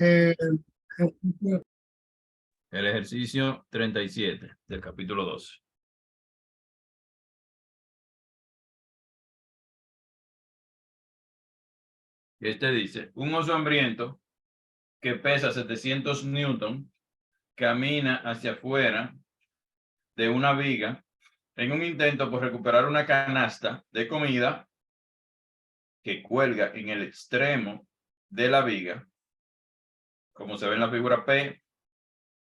Eh, El ejercicio 37 del capítulo 12. Este dice, un oso hambriento que pesa 700 newton camina hacia afuera de una viga en un intento por recuperar una canasta de comida que cuelga en el extremo de la viga, como se ve en la figura P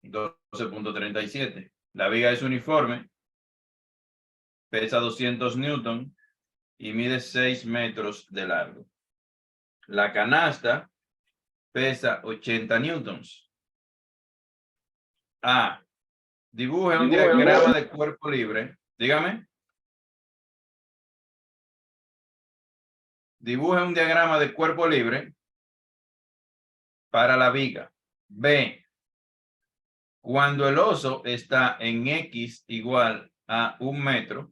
12.37. La viga es uniforme, pesa 200 newton y mide 6 metros de largo. La canasta pesa 80 newtons. A. Dibuje un diagrama de cuerpo libre. Dígame. Dibuje un diagrama de cuerpo libre para la viga. B. Cuando el oso está en X igual a 1 metro,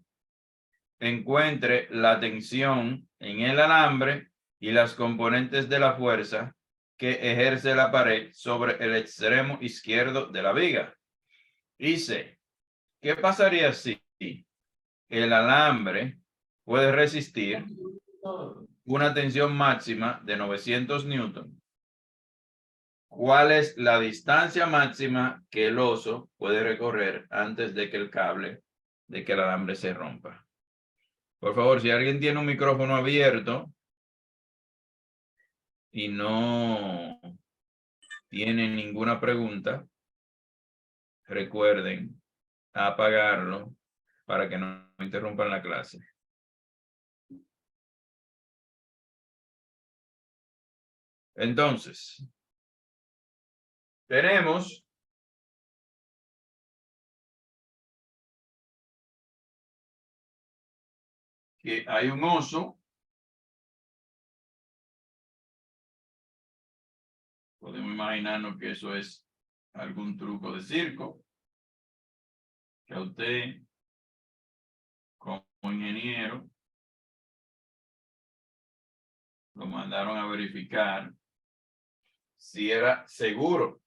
encuentre la tensión en el alambre y las componentes de la fuerza que ejerce la pared sobre el extremo izquierdo de la viga. Y C. ¿Qué pasaría si el alambre puede resistir una tensión máxima de 900 newton? ¿Cuál es la distancia máxima que el oso puede recorrer antes de que el alambre se rompa? Por favor, si alguien tiene un micrófono abierto y no tiene ninguna pregunta, recuerden apagarlo para que no interrumpan la clase. Entonces, tenemos que hay un oso. Podemos imaginarnos que eso es algún truco de circo, que a usted, como ingeniero, lo mandaron a verificar si era seguro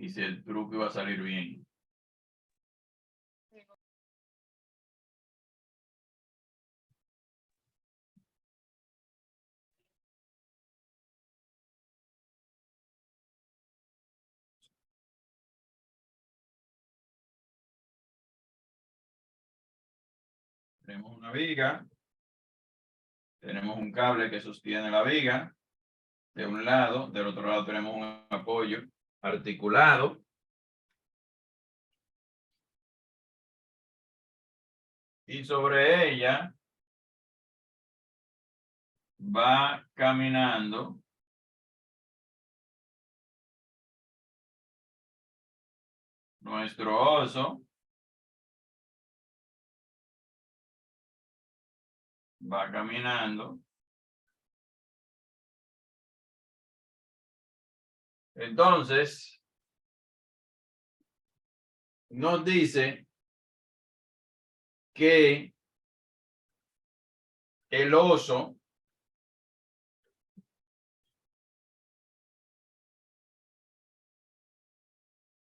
y si el truco iba a salir bien. Tenemos una viga, tenemos un cable que sostiene la viga de un lado, del otro lado tenemos un apoyo articulado. Y sobre ella va caminando nuestro oso. Va caminando. Entonces, nos dice que el oso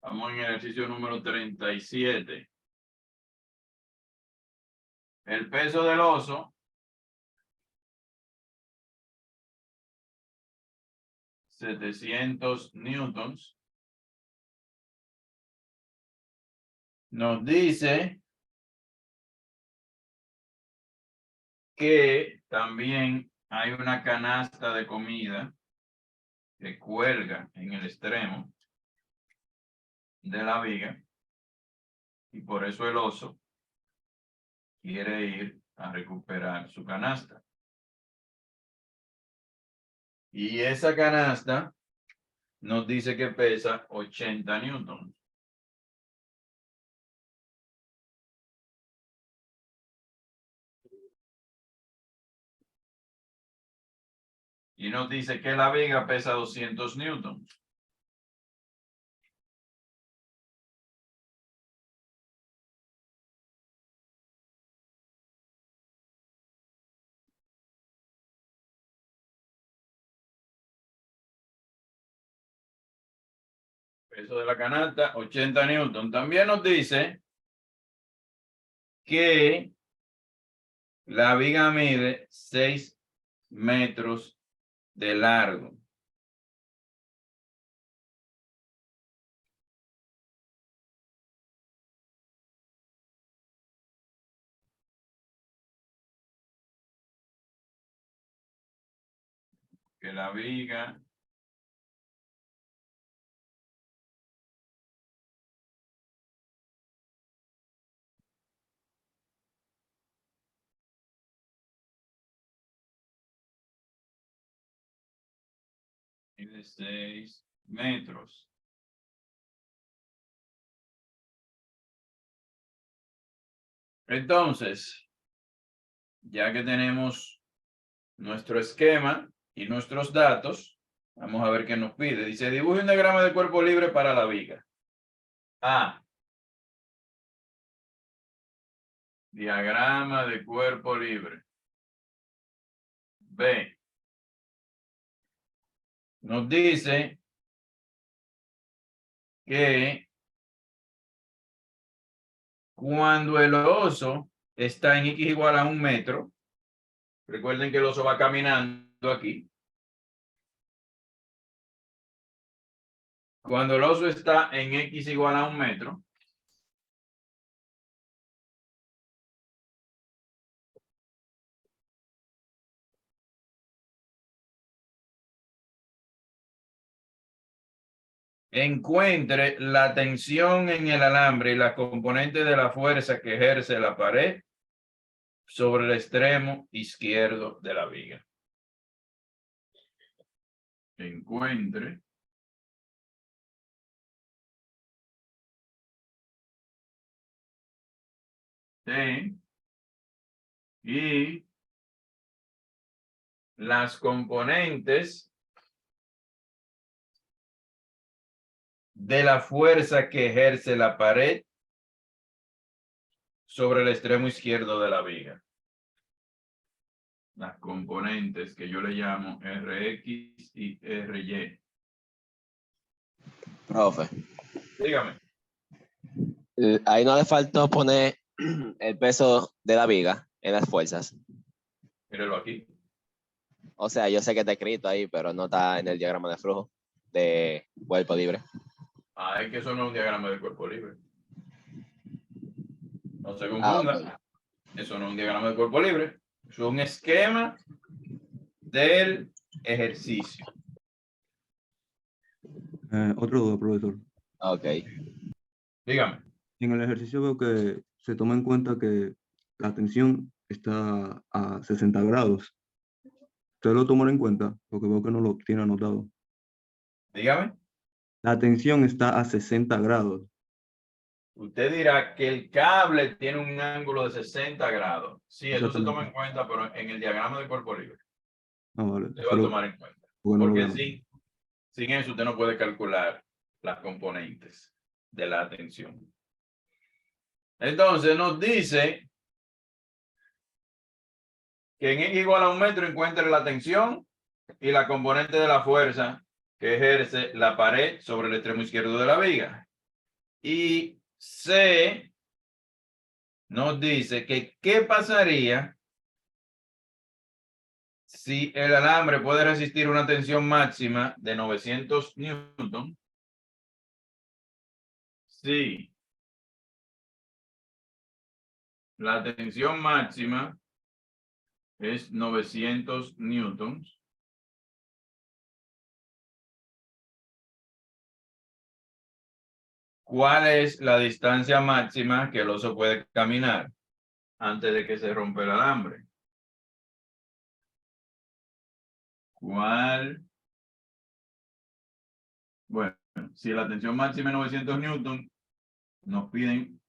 vamos en el ejercicio número 37. El peso del oso 700 newtons. Nos dice que también hay una canasta de comida que cuelga en el extremo de la viga y por eso el oso quiere ir a recuperar su canasta. Y esa canasta nos dice que pesa 80 newtons. Y nos dice que la viga pesa 200 newtons. Peso de la canasta, 80 newton. También nos dice que la viga mide 6 metros de largo. Que la viga mide 6 metros. Entonces, ya que tenemos nuestro esquema y nuestros datos, vamos a ver qué nos pide. Dice, dibuje un diagrama de cuerpo libre para la viga. A. Diagrama de cuerpo libre. B. Nos dice que cuando el oso está en X igual a 1 metro, recuerden que el oso va caminando aquí. Cuando el oso está en X igual a 1 metro, encuentre la tensión en el alambre y la componente de la fuerza que ejerce la pared sobre el extremo izquierdo de la viga. Encuentre T y las componentes de la fuerza que ejerce la pared sobre el extremo izquierdo de la viga. Las componentes que yo le llamo Rx y Ry. Profe, Dígame. ahí no le faltó poner el peso de la viga en las fuerzas. Mírelo aquí. O sea, yo sé que está escrito ahí, pero no está en el diagrama de flujo de cuerpo libre. Es que eso no es un diagrama de cuerpo libre. No se Ok. confunda. Eso no es un diagrama de cuerpo libre. Es un esquema del ejercicio. Otra duda, profesor. Ok. Dígame. En el ejercicio veo que se toma en cuenta que la tensión está a 60 grados. ¿Usted lo tomará en cuenta? Porque veo que no lo tiene anotado. Dígame. La tensión está a 60 grados. Usted dirá que el cable tiene un ángulo de 60 grados. Sí, eso se toma Exactamente. en cuenta, pero en el diagrama de cuerpo libre Ah, vale. se va a tomar en cuenta. Porque no lo Porque veo. sin eso usted no puede calcular las componentes de la tensión. Entonces nos dice que en X igual a 1 metro encuentre la tensión y la componente de la fuerza que ejerce la pared sobre el extremo izquierdo de la viga. Y C nos dice que qué pasaría si el alambre puede resistir una tensión máxima de 900 newton. Sí. La tensión máxima es 900 newtons. ¿Cuál es la distancia máxima que el oso puede caminar antes de que se rompa el alambre? ¿Cuál? Bueno, si la tensión máxima es 900 newton, nos piden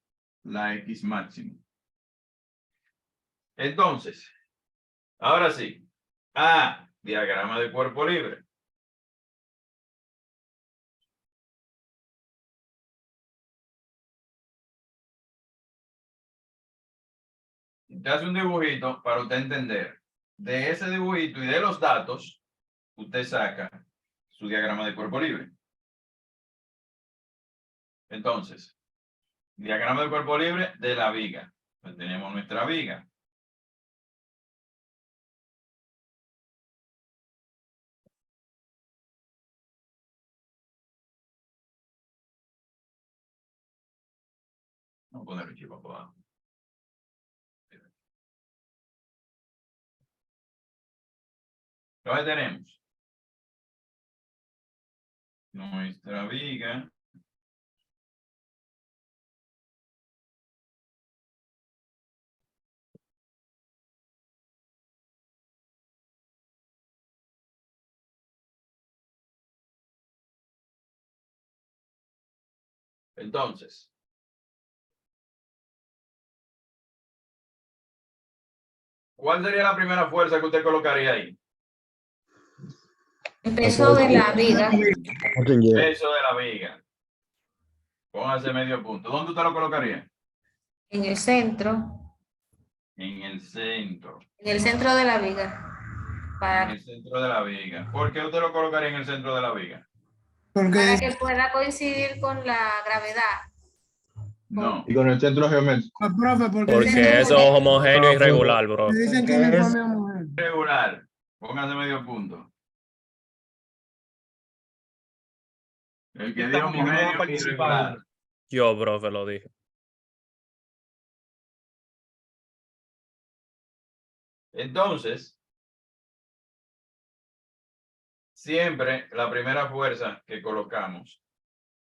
la X máxima. Entonces, ahora sí. A, diagrama de cuerpo libre. Te hace un dibujito para usted entender. De ese dibujito y de los datos, usted saca su diagrama de cuerpo libre. Entonces, diagrama del cuerpo libre de la viga. Pues tenemos nuestra viga. Vamos a poner el chivo por abajo. Entonces tenemos nuestra viga. Entonces, ¿cuál sería la primera fuerza que usted colocaría ahí? El peso de la viga Peso de la viga. Póngase medio punto. ¿Dónde usted lo colocaría? en el centro En el centro. de la viga. En Para, el centro de la viga. ¿Por qué usted lo colocaría en el centro de la viga? para que pueda coincidir con la gravedad. No. Y con el centro geométrico. Pues, profe, porque Centro Porque eso es geométrico. homogéneo y regular, bro. me dicen que el uniforme es homogéneo. Regular. Póngase medio punto. El que dijo homogéneo y regular. Yo, profe, lo dije. Entonces, siempre la primera fuerza que colocamos,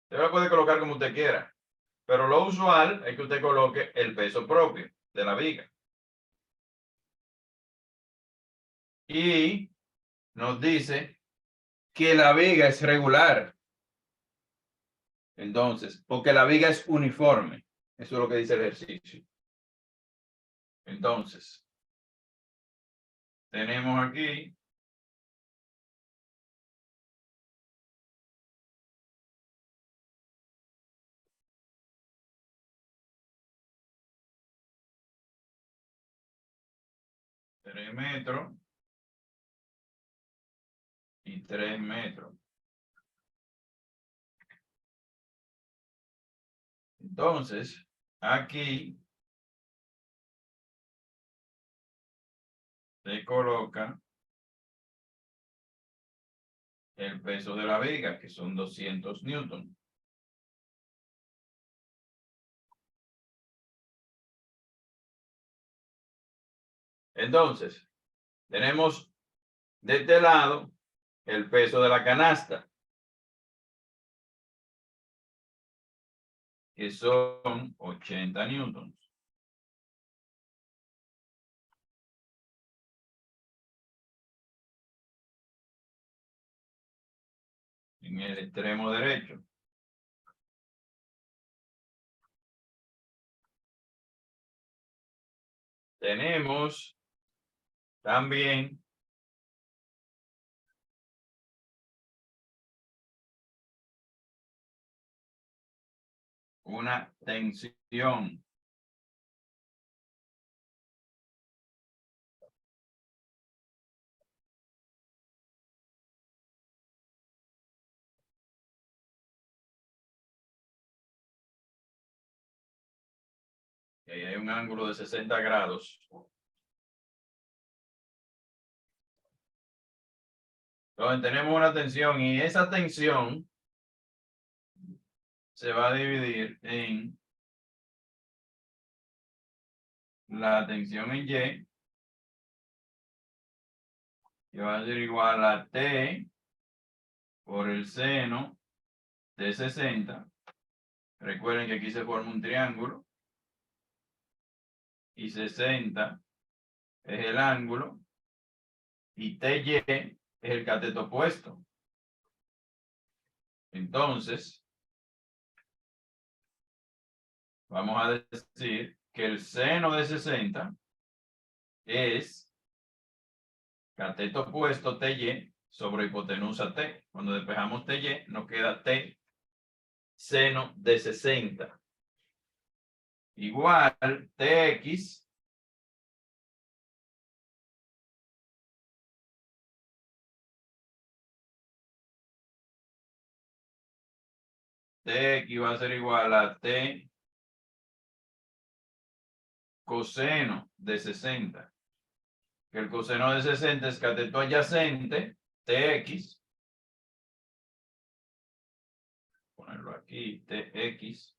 usted la puede colocar como usted quiera, pero lo usual es que usted coloque el peso propio de la viga. Y nos dice que la viga es regular. Entonces, porque la viga es uniforme. Eso es lo que dice el ejercicio. Entonces, tenemos aquí tres metros y 3 metros. Entonces, aquí se coloca el peso de la viga, que son 200 newton. Entonces, tenemos de este lado el peso de la canasta, que son 80 newtons. En el extremo derecho. Tenemos también una tensión. Y ahí hay un ángulo de 60 grados. Entonces tenemos una tensión y esa tensión se va a dividir en la tensión en Y, que va a ser igual a T por el seno de 60. Recuerden que aquí se forma un triángulo y 60 es el ángulo y TY es el cateto opuesto. Entonces, vamos a decir que el seno de 60 es cateto opuesto TY sobre hipotenusa T. Cuando despejamos TY, nos queda T seno de 60 igual TX Tx va a ser igual a T coseno de 60. Que el coseno de 60 es cateto adyacente, Tx. Ponerlo aquí, Tx.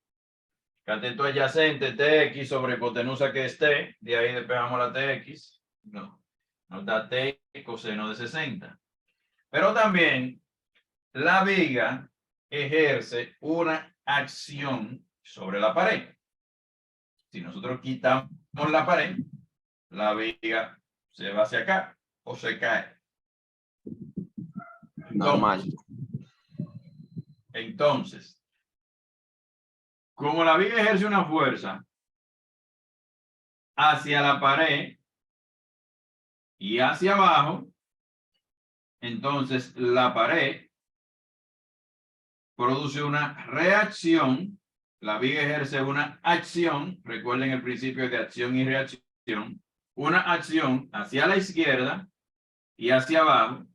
Cateto adyacente, Tx sobre hipotenusa que es T. De ahí despejamos la Tx. No, nos da T coseno de 60. Pero también la viga ejerce una acción sobre la pared. Si nosotros quitamos la pared, la viga se va hacia acá o se cae. Normal. Entonces, como la viga ejerce una fuerza hacia la pared y hacia abajo, entonces la pared produce una reacción. La viga ejerce una acción, recuerden el principio de acción y reacción, una acción hacia la izquierda y hacia abajo,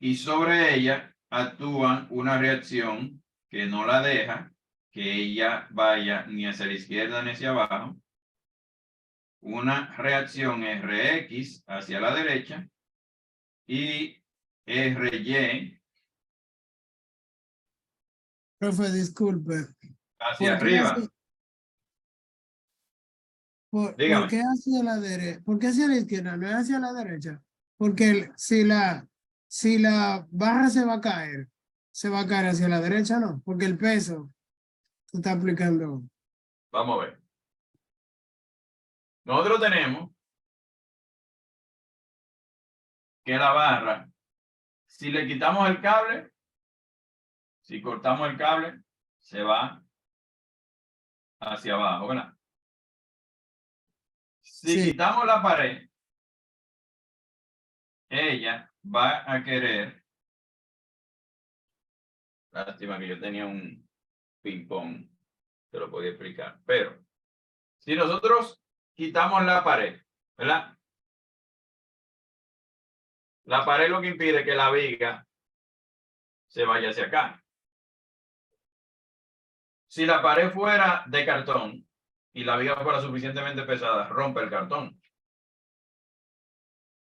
y sobre ella actúa una reacción que no la deja que ella vaya ni hacia la izquierda ni hacia abajo, una reacción Rx hacia la derecha y Ry Profe, disculpe. hacia ¿Por qué arriba. hacia- Dígame. ¿Por qué hacia la derecha? ¿Por qué hacia la izquierda? No es hacia la derecha. Porque si la barra se va a caer hacia la derecha, no. Porque el peso se está aplicando. Vamos a ver. Nosotros tenemos que la barra, si le quitamos el cable, si cortamos el cable, se va hacia abajo, ¿verdad? Si Sí. quitamos la pared, ella va a querer. Lástima que yo tenía un ping-pong, te lo podía explicar. Pero, si nosotros quitamos la pared, ¿verdad? La pared lo que impide que la viga se vaya hacia acá. Si la pared fuera de cartón y la viga fuera suficientemente pesada, rompe el cartón.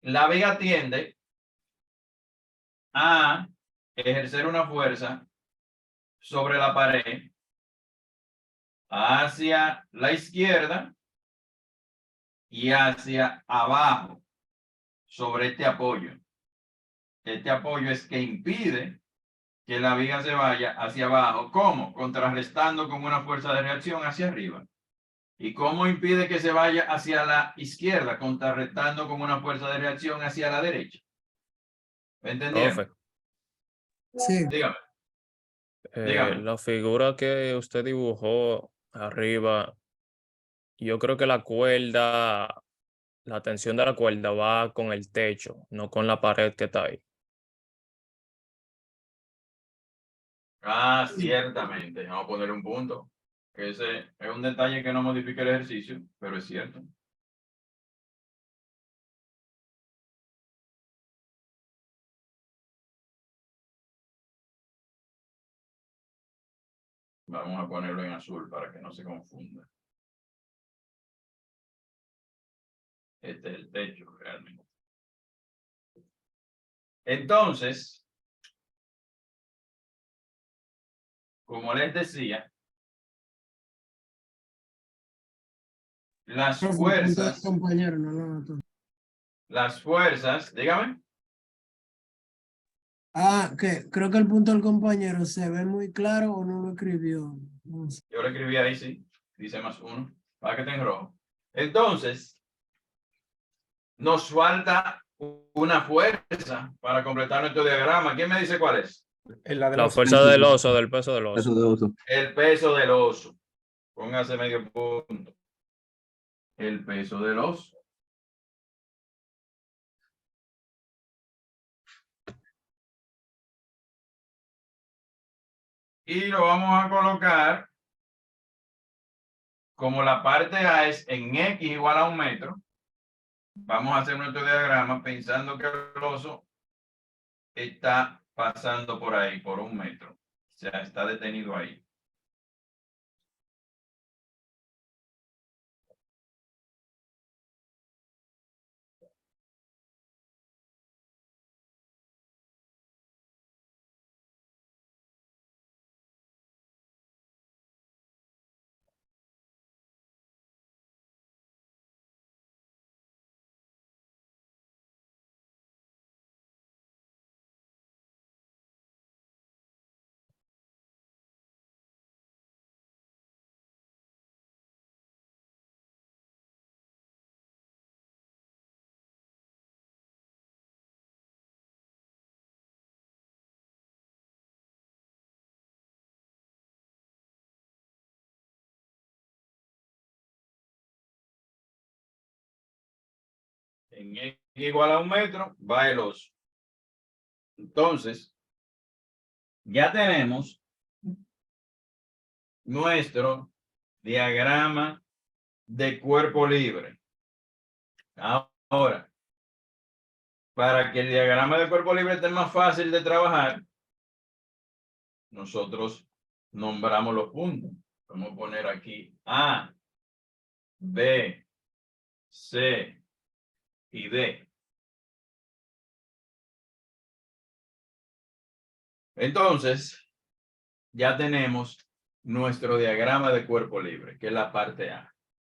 La viga tiende a ejercer una fuerza sobre la pared hacia la izquierda y hacia abajo sobre este apoyo. Este apoyo es que impide que la viga se vaya hacia abajo. ¿Cómo? Contrarrestando con una fuerza de reacción hacia arriba. ¿Y cómo impide que se vaya hacia la izquierda? Contrarrestando con una fuerza de reacción hacia la derecha. ¿Me entendieron? Profe, Sí. Dígame. Dígame. la figura que usted dibujó arriba, yo creo que la cuerda, la tensión de la cuerda va con el techo, no con la pared que está ahí. Ah, ciertamente. Vamos a poner un punto. Ese es un detalle que no modifica el ejercicio, pero es cierto. Vamos a ponerlo en azul para que no se confunda. Este es el techo realmente. Entonces, como les decía, las Profe, el punto del fuerzas, compañero, no lo noto. dígame. Que creo que el punto del compañero se ve muy claro o no lo escribió. No sé. Yo lo escribí ahí, sí. Dice +1. Para que esté en rojo. Entonces, nos falta una fuerza para completar nuestro diagrama. ¿Quién me dice cuál es? La fuerza del oso, del peso del Eso oso. de oso. El peso del oso. Póngase medio punto. El peso del oso. Y lo vamos a colocar como la parte A es en X igual a 1 metro. Vamos a hacer nuestro diagrama pensando que el oso está pasando por ahí, por 1 metro. sea, está detenido ahí. En X igual a 1 metro va el oso. Entonces, ya tenemos nuestro diagrama de cuerpo libre. Ahora, para que el diagrama de cuerpo libre esté más fácil de trabajar, nosotros nombramos los puntos. Vamos a poner aquí A, B, C y D. Entonces, ya tenemos nuestro diagrama de cuerpo libre, que es la parte A.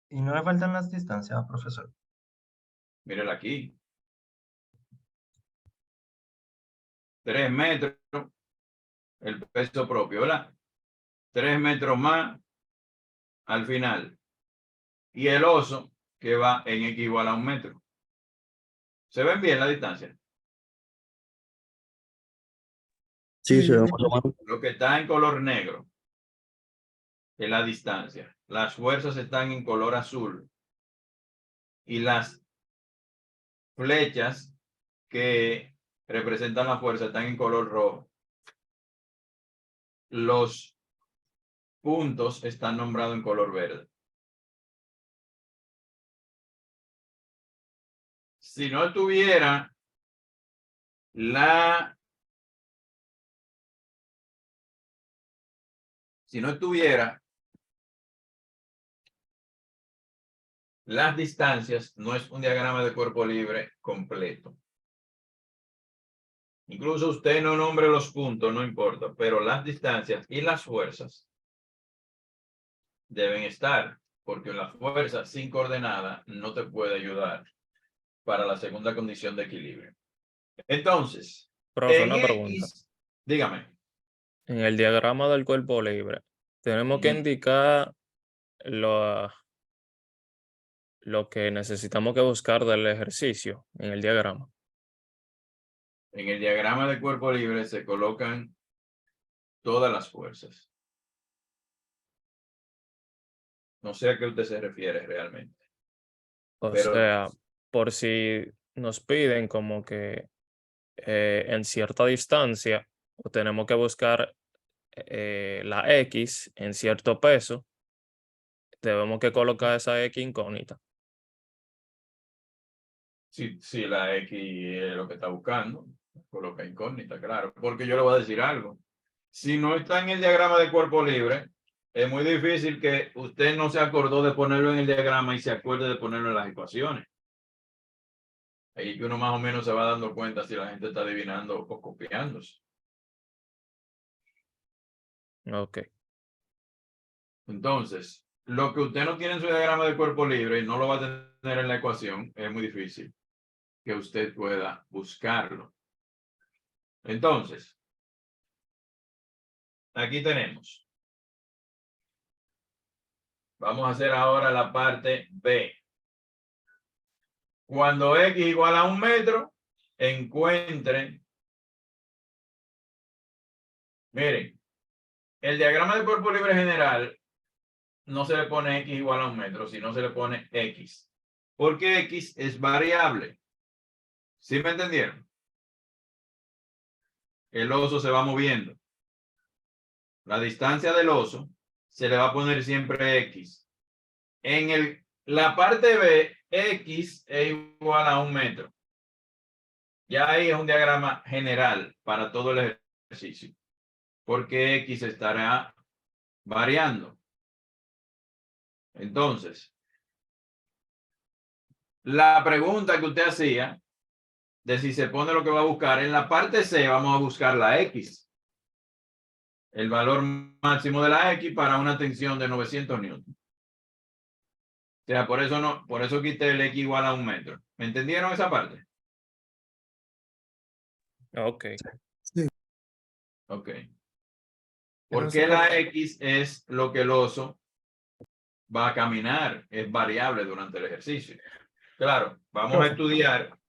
Y no le faltan las distancias, profesor. Mírala aquí. 3 metros, el peso propio, ¿verdad? 3 metros más al final. Y el oso que va en X igual a 1 metro. ¿Se ven bien la distancia? Sí, Sí, se ve más o menos. Lo que está en color negro es la distancia. Las fuerzas están en color azul. Y las flechas que representan la fuerza están en color rojo. Los puntos están nombrados en color verde. Si no tuviera las distancias, no es un diagrama de cuerpo libre completo. Incluso usted no nombre los puntos, no importa, pero las distancias y las fuerzas deben estar, porque la fuerza sin coordenada no te puede ayudar para la segunda condición de equilibrio. Entonces, Profe, en una pregunta. X, dígame. En el diagrama del cuerpo libre, tenemos que Ujú. indicar lo que necesitamos que buscar del ejercicio en el diagrama. En el diagrama de cuerpo libre se colocan todas las fuerzas. No sé a qué usted se refiere realmente. O Pero sea, por si nos piden como que en cierta distancia o tenemos que buscar la X en cierto peso, debemos que colocar esa X incógnita. si la X es lo que está buscando, coloca incógnita, claro. Porque yo le voy a decir algo. Si no está en el diagrama de cuerpo libre, es muy difícil que usted no se acordó de ponerlo en el diagrama y se acuerde de ponerlo en las ecuaciones. Ahí que uno más o menos se va dando cuenta si la gente está adivinando o copiándose. Ok. Entonces, lo que usted no tiene en su diagrama de cuerpo libre y no lo va a tener en la ecuación, es muy difícil que usted pueda buscarlo. Entonces, aquí tenemos. Vamos a hacer ahora la parte B. Cuando X igual a 1 metro, encuentre. Miren, el diagrama de cuerpo libre general no se le pone X igual a 1 metro, sino se le pone X. Porque X es variable. ¿Sí me entendieron? El oso se va moviendo. La distancia del oso se le va a poner siempre X. En la parte B, X es igual a 1 metro. Ya ahí es un diagrama general para todo el ejercicio. porque X estará variando. Entonces, la pregunta que usted hacía de si se pone lo que va a buscar, en la parte C vamos a buscar la X. El valor máximo de la X para una tensión de 900 newton. O sea, por eso quité el X igual a 1 metro. ¿Me entendieron esa parte? Ok. Ok. Porque la X es lo que el oso va a caminar, es variable durante el ejercicio. Claro, vamos a estudiar.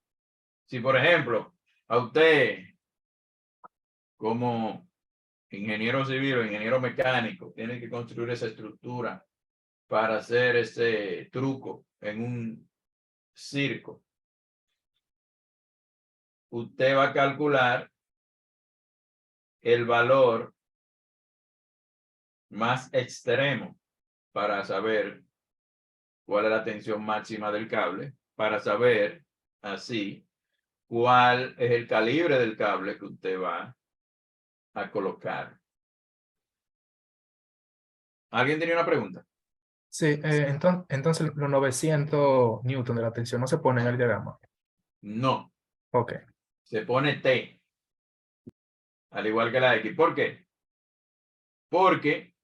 Si, por ejemplo, a usted, como ingeniero civil o ingeniero mecánico, tiene que construir esa estructura para hacer ese truco en un circo, usted va a calcular el valor más extremo para saber cuál es la tensión máxima del cable, para saber así cuál es el calibre del cable que usted va a colocar. ¿Alguien tenía una pregunta? Sí, entonces los 900 newton de la tensión no se pone en el diagrama. No, Ok. se pone T, al igual que la X. ¿Por qué? Porque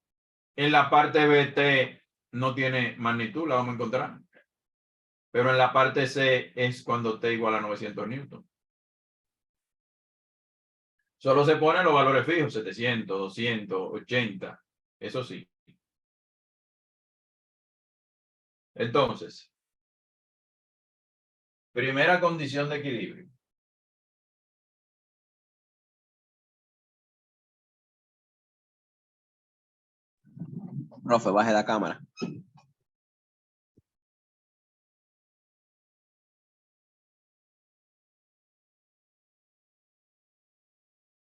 en la parte BT no tiene magnitud, la vamos a encontrar. Pero en la parte C es cuando T igual a 900 newton. Solo se ponen los valores fijos, 700, 200, 80. Eso sí. Entonces, primera condición de equilibrio. Profe, baje la cámara.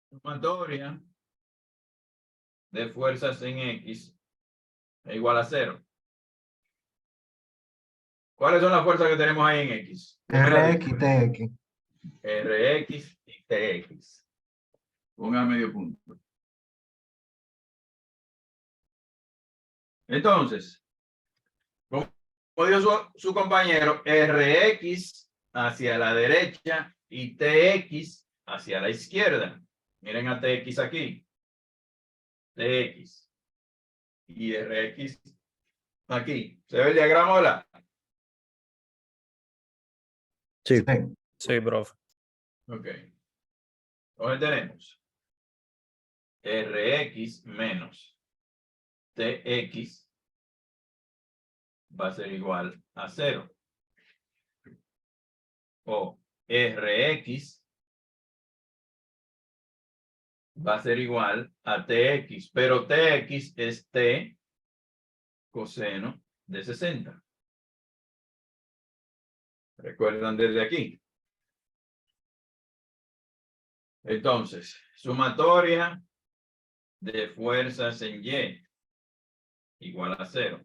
Sumatoria de fuerzas en X es igual a 0. ¿Cuáles son las fuerzas que tenemos ahí en X? RX, TX. RX y TX. Ponga medio punto. Entonces, como dijo su compañero, RX hacia la derecha y TX hacia la izquierda. Miren a TX aquí. TX y RX aquí. ¿Se ve el diagrama, hola? Sí. Sí, profe. Ok. Entonces tenemos RX menos TX va a ser igual a 0. O RX va a ser igual a TX, pero TX es T coseno de 60. ¿Recuerdan desde aquí? Entonces, sumatoria de fuerzas en Y igual a 0.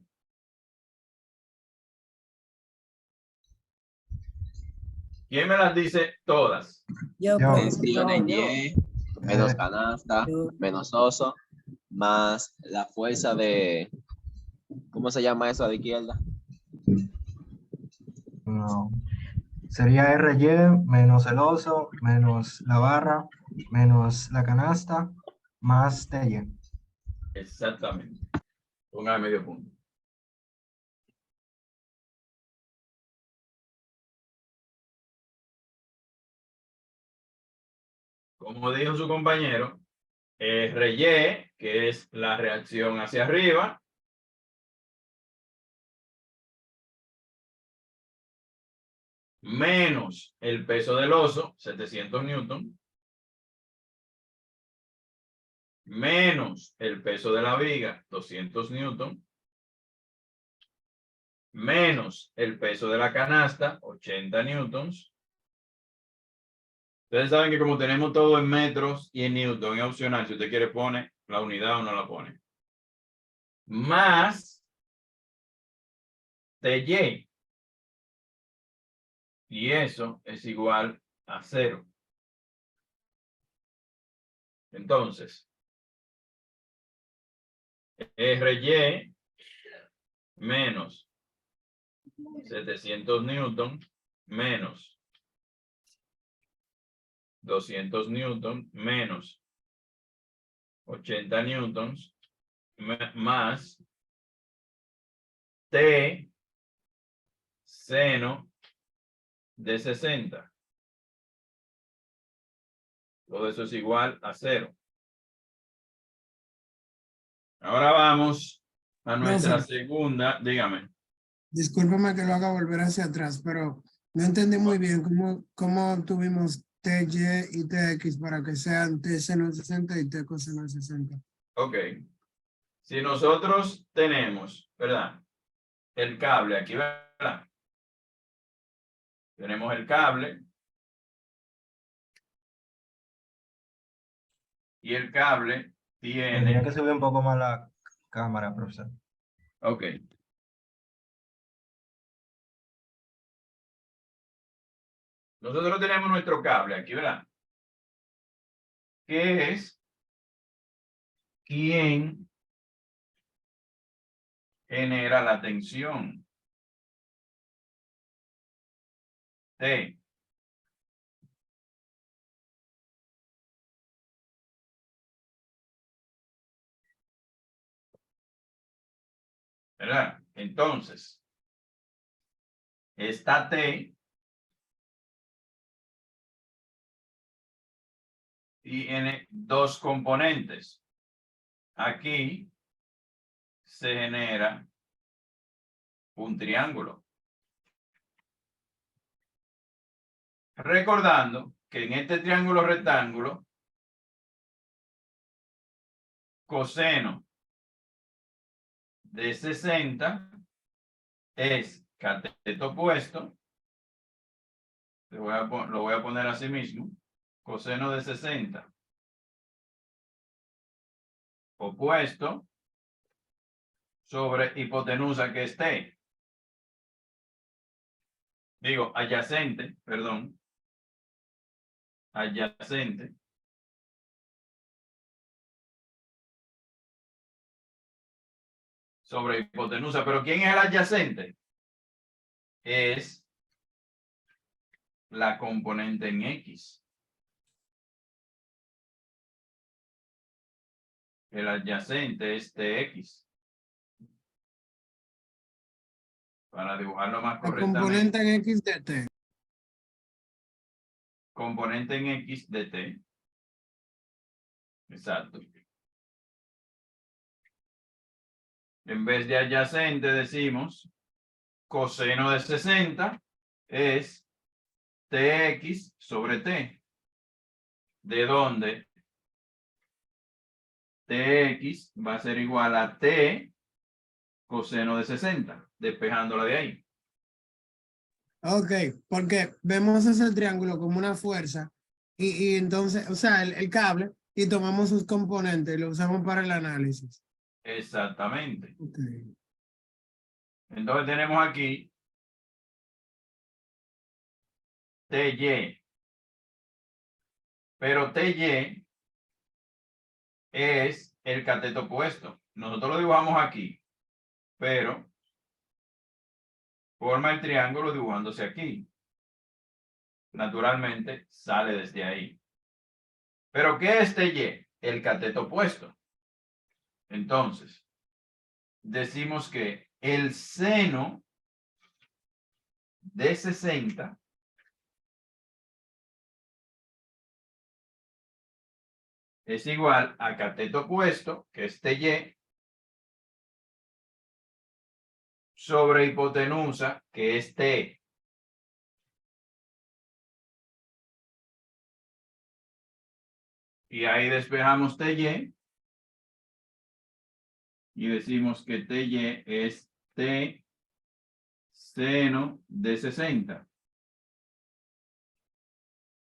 ¿Quién me las dice todas? Tensión en Y, menos canasta, menos oso, más la fuerza de, ¿cómo se llama eso a la izquierda? No. Sería RY menos el oso, menos la barra, menos la canasta, más TY. Exactamente. Ponga medio punto. Como dijo su compañero, RY, que es la reacción hacia arriba, menos el peso del oso, 700 newton, menos el peso de la viga, 200 newton, menos el peso de la canasta, 80 newtons. Ustedes saben que como tenemos todo en metros y en newton, es opcional. Si usted quiere pone la unidad o no la pone. Más TY. Y eso es igual a 0. Entonces, RY menos 700 Newton menos 200 Newton menos 80 newtons más T seno de 60. Todo eso es igual a 0. Ahora vamos a nuestra Profe. segunda, dígame. Discúlpame que lo haga volver hacia atrás, pero no entendí muy bien cómo tuvimos TY y TX para que sean T seno de 60 y T coseno de 60. Ok. Si nosotros tenemos, ¿verdad? El cable aquí, ¿verdad? Tenemos el cable. Y el cable Tendría tiene... que subir un poco más la cámara, profesor. Ok. Nosotros tenemos nuestro cable aquí, ¿verdad? ¿Qué es? ¿Quién genera la tensión? T. ¿Verdad? Entonces, esta T tiene dos componentes. Aquí se genera un triángulo. Recordando que en este triángulo rectángulo, coseno de 60 es cateto opuesto. Lo voy a poner así mismo. Coseno de 60 opuesto sobre hipotenusa que es T. Digo, adyacente, perdón. Adyacente. Sobre hipotenusa. Pero ¿quién es el adyacente? Es la componente en X. El adyacente es TX. Para dibujarlo más La correctamente. componente en X de T. Componente en X de T. Exacto. En vez de adyacente decimos coseno de 60 es TX sobre T. ¿De dónde? TX va a ser igual a T coseno de 60, despejándola de ahí. Ok, porque vemos ese triángulo como una fuerza y entonces, o sea, el cable y tomamos sus componentes y lo usamos para el análisis. Exactamente. Ok. Entonces tenemos aquí TY. Pero TY es el cateto opuesto. Nosotros lo dibujamos aquí, pero forma el triángulo dibujándose aquí. Naturalmente sale desde ahí. ¿Pero qué es TY? El cateto opuesto. Entonces, decimos que el seno de 60 es igual a cateto opuesto, que es TY, sobre hipotenusa, que es T. Y ahí despejamos TY. Y decimos que TY es T seno de 60.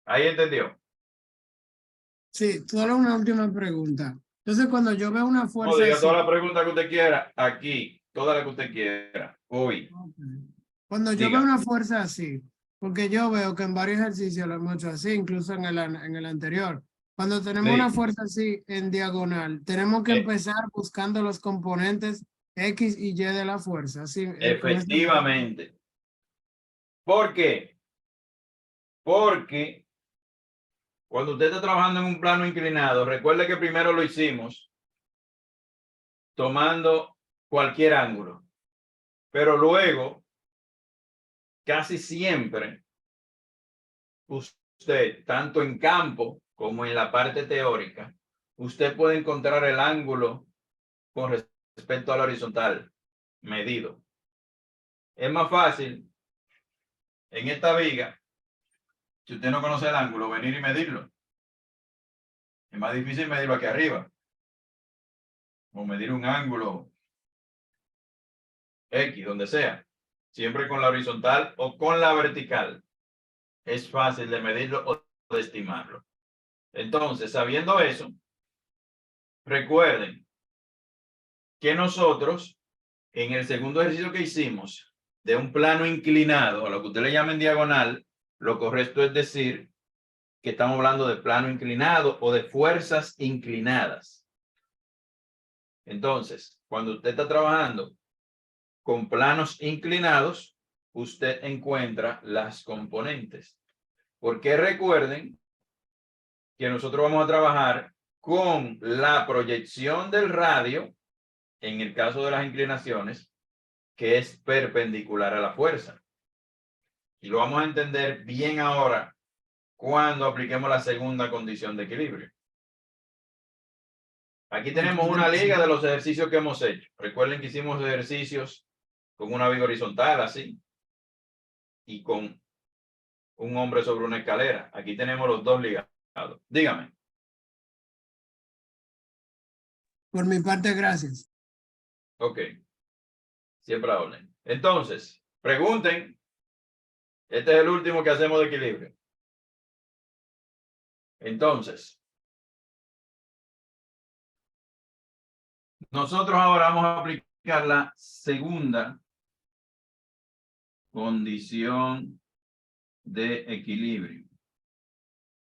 ¿Ahí entendió? Sí, solo una última pregunta. Entonces, cuando yo veo una No fuerza diga así, toda la pregunta que usted quiera aquí, toda la que usted quiera, hoy. ok. Cuando yo Diga. veo una fuerza así, porque yo veo que en varios ejercicios lo hemos hecho así, incluso en el anterior, Cuando tenemos Sí. una fuerza así en diagonal, tenemos que Eh. empezar buscando los componentes X y Y de la fuerza. Así, con este- Efectivamente. ¿Por qué? Porque cuando usted está trabajando en un plano inclinado, recuerde que primero lo hicimos tomando cualquier ángulo, pero luego, casi siempre, usted, tanto en campo como en la parte teórica, usted puede encontrar el ángulo con respecto a la horizontal medido. Es más fácil en esta viga, si usted no conoce el ángulo, venir y medirlo. Es más difícil medirlo aquí arriba. O medir un ángulo X, donde sea. Siempre con la horizontal o con la vertical. Es fácil de medirlo o de estimarlo. Entonces, sabiendo eso, recuerden que nosotros, en el segundo ejercicio que hicimos, de un plano inclinado, a lo que usted le llama en diagonal, lo correcto es decir que estamos hablando de plano inclinado o de fuerzas inclinadas. Entonces, cuando usted está trabajando con planos inclinados, usted encuentra las componentes. Porque recuerden que nosotros vamos a trabajar con la proyección del radio, en el caso de las inclinaciones, que es perpendicular a la fuerza. Y lo vamos a entender bien ahora cuando apliquemos la segunda condición de equilibrio. Aquí tenemos una liga de los ejercicios que hemos hecho. Recuerden que hicimos ejercicios con una viga horizontal así y con un hombre sobre una escalera. Aquí tenemos los dos ligados. Dígame. Por mi parte, gracias. Ok. Siempre a orden. Entonces, pregunten. Este es el último que hacemos de equilibrio. Entonces, nosotros ahora vamos a aplicar la segunda condición de equilibrio.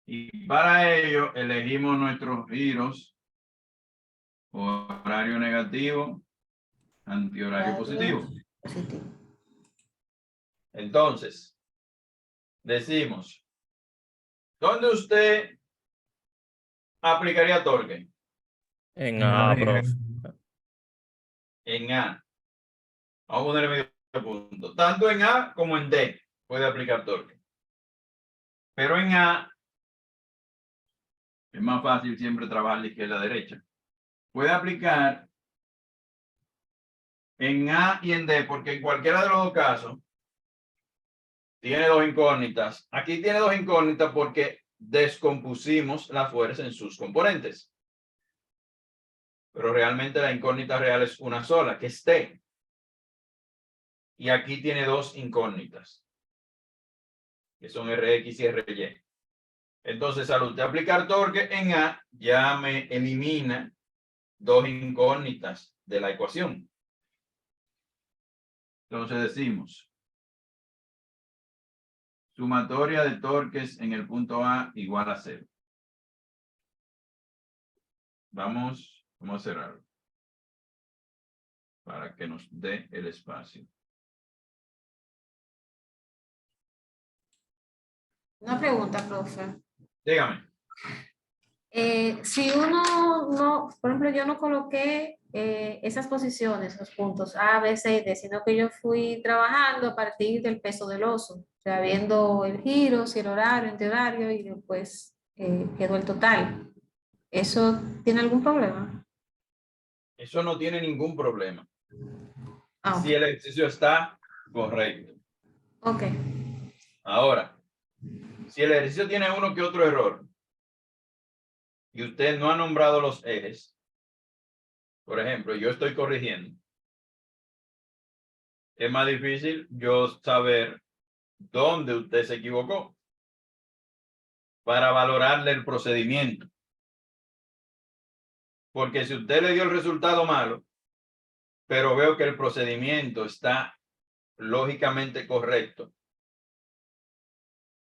Y para ello elegimos nuestros giros, horario negativo, antihorario positivo. Entonces, decimos, ¿dónde usted aplicaría torque? En A, prof. En A. Vamos a ponerle medio punto. Tanto en A como en D puede aplicar torque. Pero en A es más fácil siempre trabajar de izquierda a derecha. Puede aplicar en A y en D, porque en cualquiera de los dos casos tiene dos incógnitas. Aquí tiene dos incógnitas porque descompusimos la fuerza en sus componentes. Pero realmente la incógnita real es una sola, que es T. Y aquí tiene dos incógnitas, que son Rx y Ry. Entonces, al usted aplicar torque en A, ya me elimina dos incógnitas de la ecuación. Entonces decimos, sumatoria de torques en el punto A igual a 0. Vamos a cerrarlo para que nos dé el espacio. Una pregunta, profe. Dígame. Si uno no, por ejemplo, yo no coloqué esas posiciones, los puntos A, B, C y D, sino que yo fui trabajando a partir del peso del oso, o sea, viendo el giro, si el horario, antihorario, y después quedó el total. ¿Eso tiene algún problema? Eso no tiene ningún problema. Ah, Si el ejercicio está correcto. ok. Ahora, si el ejercicio tiene uno que otro error y usted no ha nombrado los ejes, por ejemplo, yo estoy corrigiendo, es más difícil yo saber dónde usted se equivocó para valorarle el procedimiento. Porque si usted le dio el resultado malo, pero veo que el procedimiento está lógicamente correcto,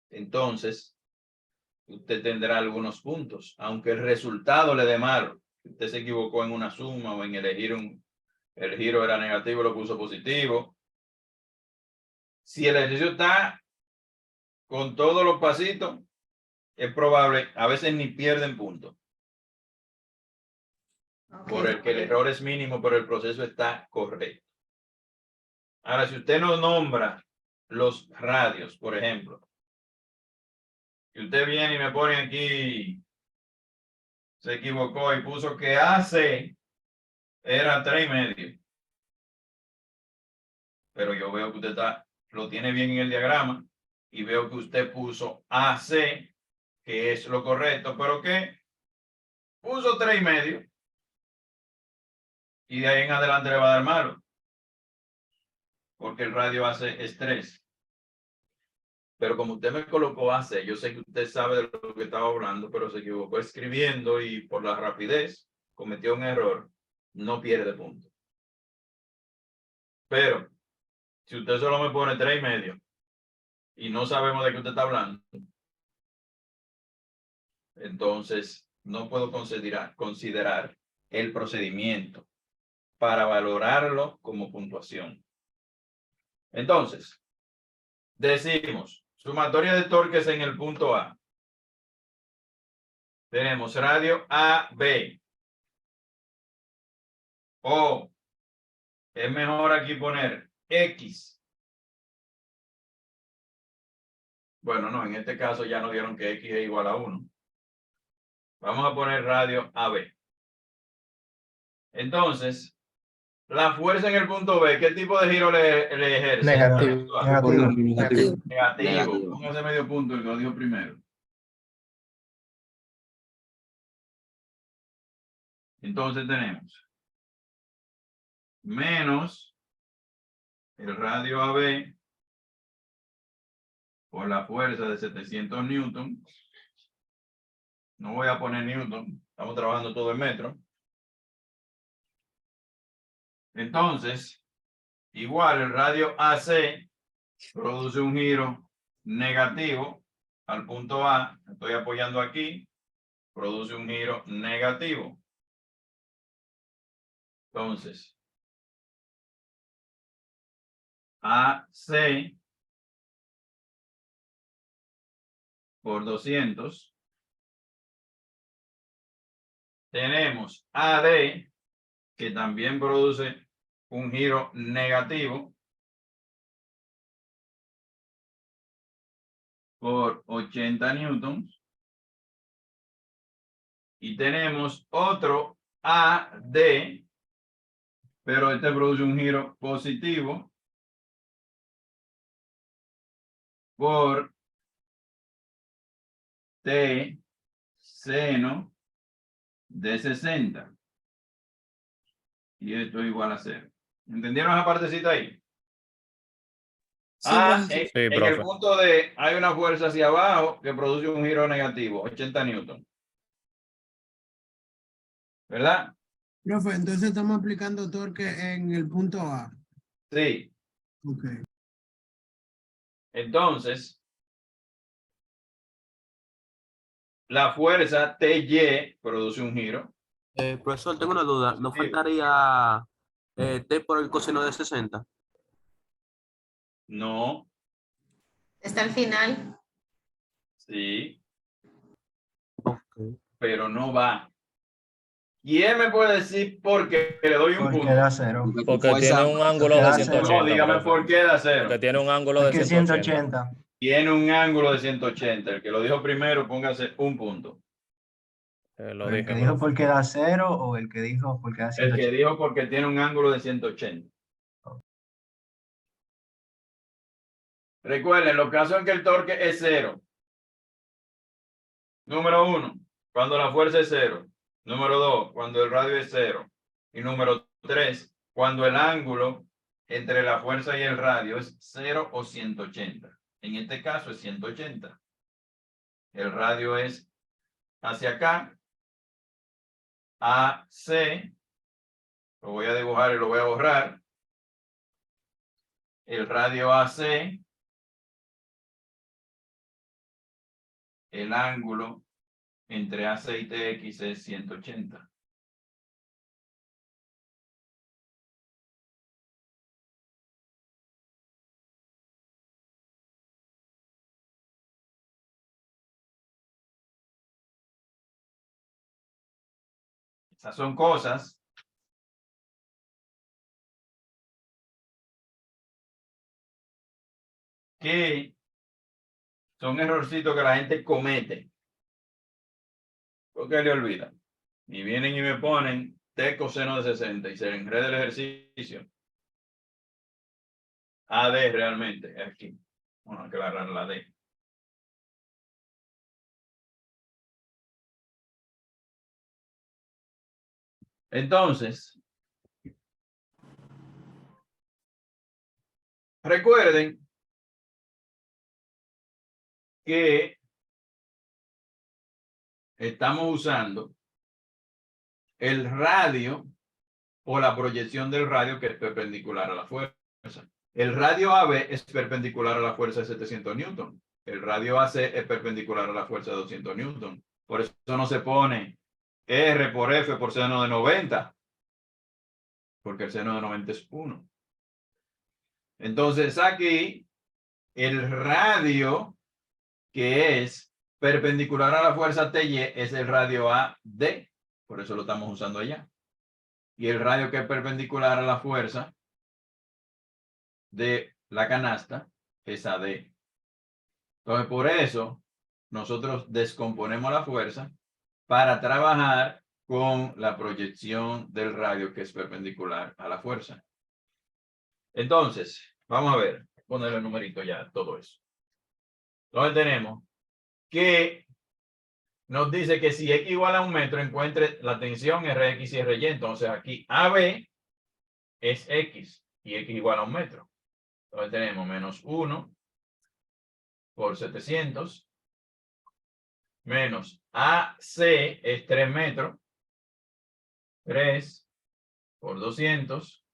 entonces usted tendrá algunos puntos, aunque el resultado le dé malo. Usted se equivocó en una suma o en elegir el giro era negativo, lo puso positivo. Si el ejercicio está con todos los pasitos, es probable, a veces ni pierden puntos. Ok. Por el que el error es mínimo, pero el proceso está correcto. Ahora, si usted no nombra los radios, por ejemplo, y usted viene y me pone aquí, se equivocó y puso que AC era 3,5. Pero yo veo que usted lo tiene bien en el diagrama y veo que usted puso AC, que es lo correcto, pero que puso 3,5 y de ahí en adelante le va a dar malo, porque el radio AC es 3. Pero como usted me colocó AC, yo sé que usted sabe de lo que estaba hablando, pero se equivocó escribiendo y por la rapidez cometió un error, no pierde punto. Pero si usted solo me pone 3,5 y no sabemos de qué usted está hablando, entonces no puedo considerar el procedimiento para valorarlo como puntuación. Entonces, decimos, sumatoria de torques en el punto A. Tenemos radio AB. O es mejor aquí poner X. Bueno, no, en este caso ya nos dieron que X es igual a 1. Vamos a poner radio AB. Entonces, la fuerza en el punto B, ¿qué tipo de giro le ejerce? Negativo. Negativo. Negativo. Póngase medio punto, el que lo dijo primero. Entonces tenemos menos el radio AB por la fuerza de 700 newton. No voy a poner newton, estamos trabajando todo en metro. Entonces, igual el radio AC produce un giro negativo al punto A. Estoy apoyando aquí. Produce un giro negativo. Entonces, AC por 200. Tenemos AD, que también produce un giro negativo por 80 newtons. Y tenemos otro AD, pero este produce un giro positivo por T seno de 60. Y esto es igual a 0. ¿Entendieron esa partecita ahí? Sí, En el profe. punto D hay una fuerza hacia abajo que produce un giro negativo, 80 newton. ¿Verdad? Profe, entonces estamos aplicando torque en el punto A. Sí. Ok. Entonces, la fuerza TY produce un giro. Profesor, tengo una duda. ¿No faltaría T por el coseno de 60? No. Está al final. Sí. Ok. Pero no va. ¿Quién me puede decir por qué le doy un Porque punto? da 0. Porque tiene un ángulo de da 180. No, dígame profe. por qué da 0. Porque tiene un ángulo de Porque 180. 180. Tiene un ángulo de 180. El que lo dijo primero, póngase un punto. Lo ¿El dije, que dijo profe. porque da 0 o el que dijo porque da El 180? que dijo porque tiene un ángulo de 180. Recuerden, los casos en que el torque es 0. Número 1, cuando la fuerza es 0. Número 2, cuando el radio es 0. Y número 3, cuando el ángulo entre la fuerza y el radio es 0 o 180. En este caso es 180. El radio es hacia acá. AC. Lo voy a dibujar y lo voy a borrar. El radio AC el ángulo entre AC y TX es 180. Esas son cosas que son errorcitos que la gente comete. Porque le olvidan. Y vienen y me ponen T coseno de 60 y se enreda el ejercicio. AD realmente es aquí. Vamos a aclarar la D. Entonces, recuerden que estamos usando el radio o la proyección del radio que es perpendicular a la fuerza. El radio AB es perpendicular a la fuerza de 700 newton. El radio AC es perpendicular a la fuerza de 200 newton. Por eso no se pone R por F por seno de 90. Porque el seno de 90 es 1. Entonces aquí el radio que es perpendicular a la fuerza TY es el radio AD. Por eso lo estamos usando allá. Y el radio que es perpendicular a la fuerza de la canasta es AD. Entonces, por eso, nosotros descomponemos la fuerza para trabajar con la proyección del radio que es perpendicular a la fuerza. Entonces, vamos a ver, ponerle el numerito ya, todo eso. Entonces tenemos que nos dice que si X igual a 1 metro, encuentre la tensión Rx y Ry. Entonces aquí AB es X y X igual a 1 metro. Entonces tenemos menos 1 por 700 menos AC es 3 metros. 3 por 200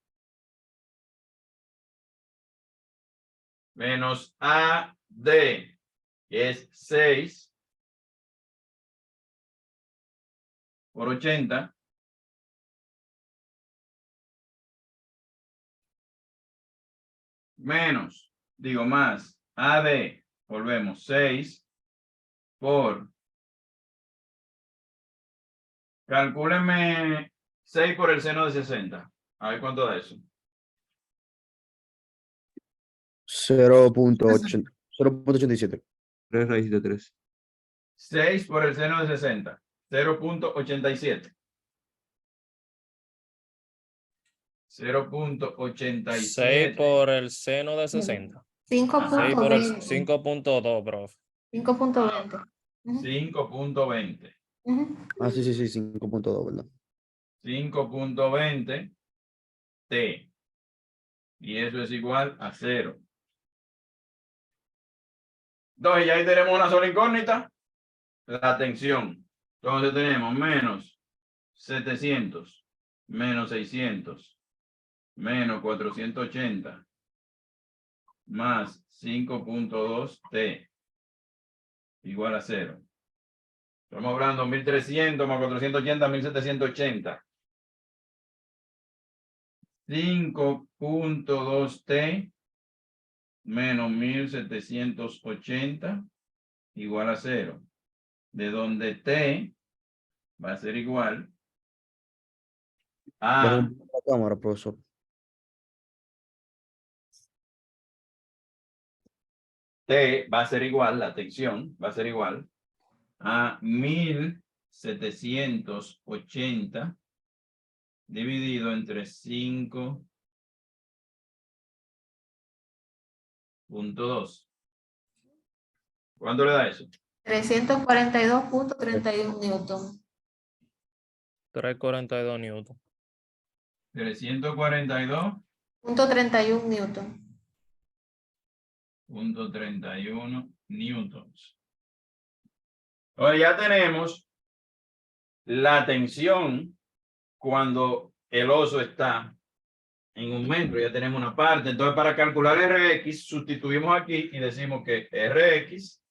menos AD que es 6 por 80 menos, digo más, AD, volvemos, 6 por, calcúlenme 6 por el seno de 60. A ver cuánto da eso. 0.87. 3 raíz de 3. 6 por el seno de 60. 0.87. 0.87. 6 por el seno de 60. 6 por el 5.20. 5.2, profe. 5.20. 5.20. Ah, sí, 5.2, ¿verdad? 5.20 T. Y eso es igual a 0. Entonces, ya ahí tenemos una sola incógnita. La tensión. Entonces tenemos menos 700, menos 600, menos 480, más 5.2 T, igual a 0. Estamos hablando 1300 más 480, 1780. 5.2 T menos 1780 igual a 0. De donde T va a ser igual a La cámara, profesor. T va a ser igual, la tensión va a ser igual a 1780 dividido entre 5.2. ¿Cuánto le da eso? 342.31 newton. 342 newton. 342.31 newton. newtons. Ahora ya tenemos la tensión cuando el oso está en 1 metro. Ya tenemos una parte. Entonces, para calcular Rx, sustituimos aquí y decimos que Rx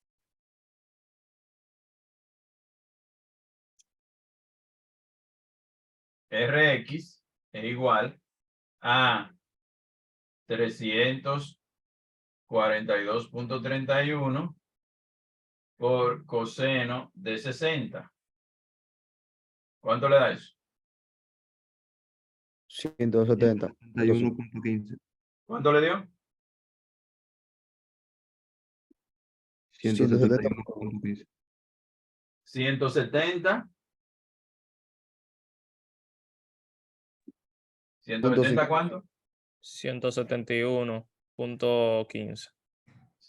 Rx es igual a 342.31 por coseno de 60. ¿Cuánto le da eso? 170. 171.15. ¿Cuánto le dio? 171.15. 170. 170 ¿cuánto? 171.15.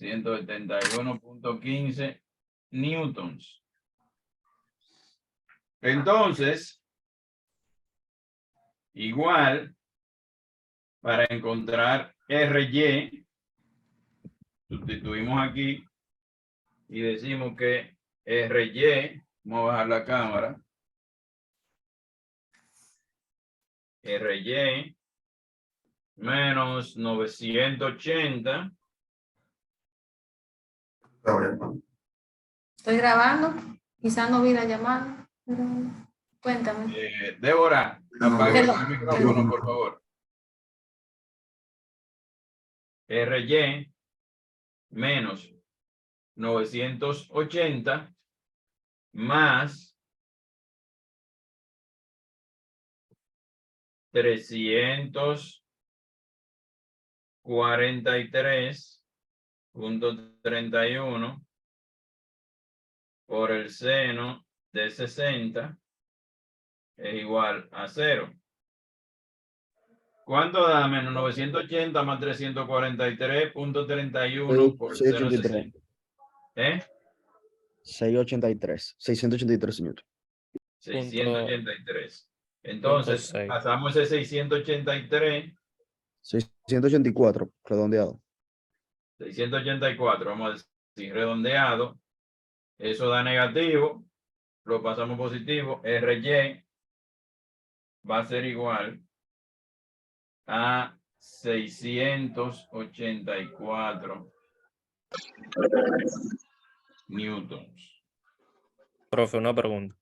171.15 newtons. Entonces, igual, para encontrar RY, sustituimos aquí y decimos que RY, vamos a bajar la cámara, RY menos 980. Estoy grabando, quizás no vi la llamada, pero cuéntame. Débora, apague Perdón. el micrófono, por favor. RY menos 980 más 343.31 por el seno de 60 es igual a 0. ¿Cuánto da menos 980 más 343.31 por seno de 60? 683. 683 minutos. 683. Entonces, 6. pasamos ese 683, 684, redondeado. 684, vamos a decir redondeado. Eso da negativo, lo pasamos positivo. RY va a ser igual a 684 newtons. Profe, una pregunta.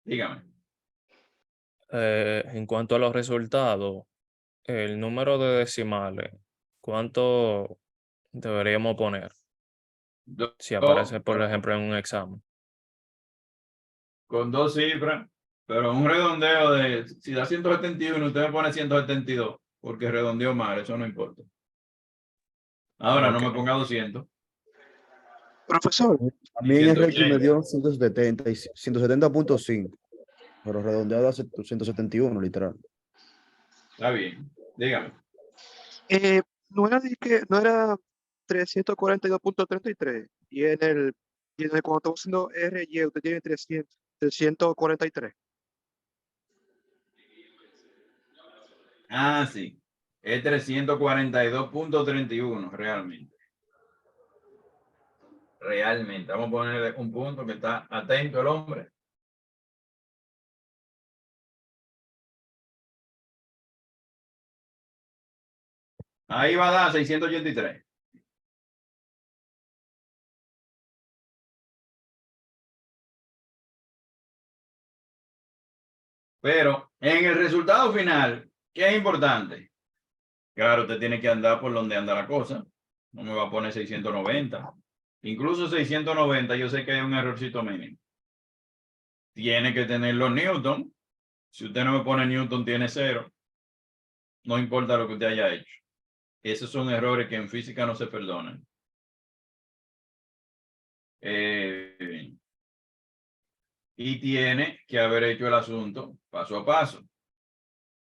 Dígame. En cuanto a los resultados, el número de decimales, ¿cuánto deberíamos poner? Si aparece, por ejemplo, en un examen. Con 2 cifras, pero un redondeo de, si da 171, usted me pone 172, porque redondeó mal, eso no importa. Ahora no me ponga 200. Profesor, a mí en el ranking me dio 170 y 170.5, pero redondeado a 171, literal. Está bien, dígame. No era 342.33 y en el cuando estamos haciendo RY usted tiene 343. Ah, sí. Es 342.31 realmente. Realmente. Vamos a ponerle un punto que está atento el hombre. Ahí va a dar 683. Pero en el resultado final, ¿qué es importante? Claro, usted tiene que andar por donde anda la cosa. No me va a poner 690. Incluso 690, yo sé que hay un errorcito mínimo. Tiene que tener los newton. Si usted no me pone newton, tiene 0. No importa lo que usted haya hecho. Esos son errores que en física no se perdonan. Y tiene que haber hecho el asunto paso a paso.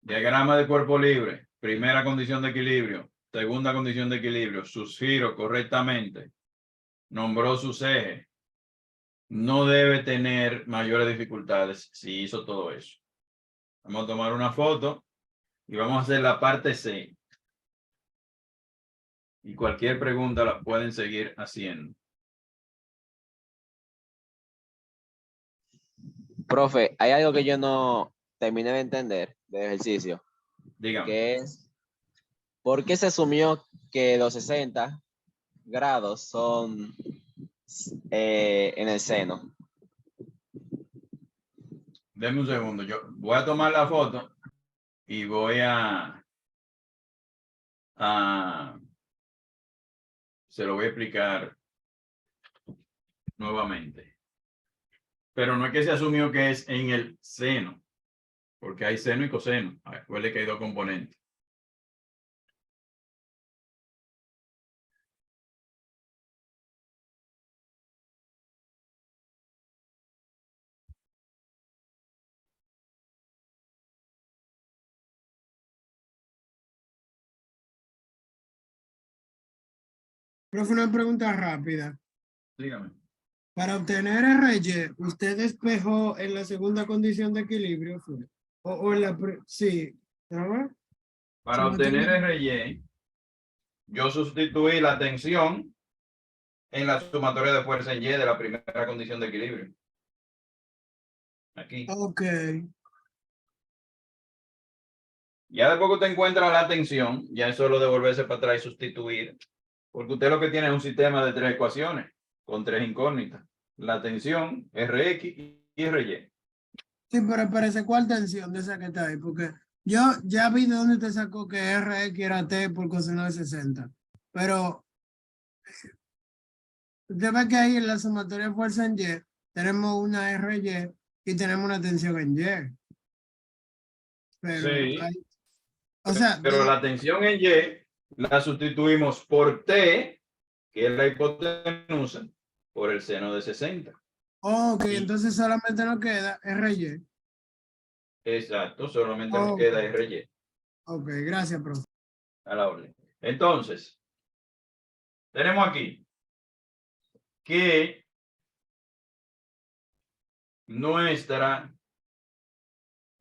Diagrama de cuerpo libre. Primera condición de equilibrio. Segunda condición de equilibrio. Sus giros correctamente. Nombró sus ejes. No debe tener mayores dificultades si hizo todo eso. Vamos a tomar una foto y vamos a hacer la parte C. Y cualquier pregunta la pueden seguir haciendo. Profe, hay algo que yo no terminé de entender del ejercicio, Dígame. que es, ¿por qué se asumió que los 60 grados son en el seno? Deme un segundo. Yo voy a tomar la foto y voy se lo voy a explicar nuevamente. Pero no es que se asumió que es en el seno, porque hay seno y coseno. Recuerde que hay dos componentes. Profe, una pregunta rápida. Dígame. Para obtener RY, ¿usted despejó en la segunda condición de equilibrio? ¿Fue? O en la... Sí. ¿No? Para Se obtener mantiene- RY, yo sustituí la tensión en la sumatoria de fuerza en Y de la primera condición de equilibrio. Aquí. Ok. Ya después que usted encuentra la tensión, ya es solo devolverse para atrás y sustituir. Porque usted lo que tiene es un sistema de 3 ecuaciones con 3 incógnitas. La tensión, Rx y Ry. Sí, pero parece ¿cuál tensión de esa que está ahí? Porque yo ya vi de dónde usted sacó que RX era T por coseno de 60. Pero usted ve que ahí en la sumatoria de fuerza en Y tenemos una RY y tenemos una tensión en Y. Pero, Sí, o sea, pero la tensión en Y la sustituimos por T, que es la hipotenusa, por el seno de 60. ok, entonces solamente nos queda RY. Exacto, solamente nos Ok. queda Ry. Ok, gracias, profe. A la orden. Entonces, tenemos aquí que nuestra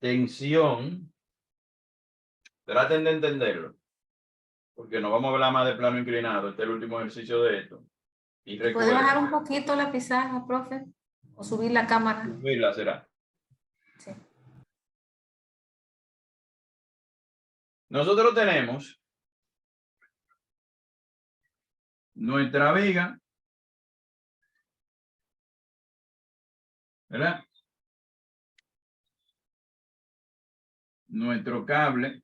tensión, traten de entenderlo, porque no vamos a hablar más de plano inclinado, este es el último ejercicio de esto. Y ¿Puede bajar un recuerden, poquito la pizarra, profe? O subir la cámara. subirla será. Sí. Nosotros tenemos nuestra viga, ¿verdad? Nuestro cable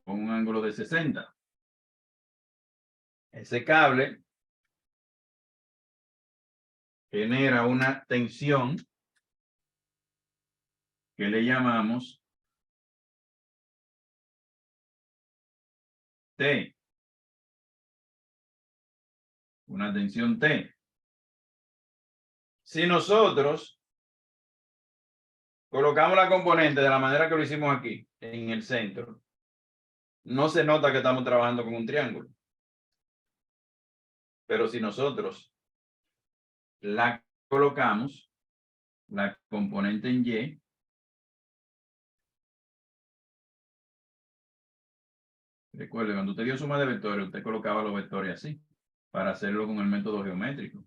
con un ángulo de 60. Ese cable genera una tensión que le llamamos T. Una tensión T. Si nosotros colocamos la componente de la manera que lo hicimos aquí, en el centro, no se nota que estamos trabajando con un triángulo. Pero si nosotros la colocamos, la componente en Y, recuerde, cuando usted dio suma de vectores, usted colocaba los vectores así, para hacerlo con el método geométrico.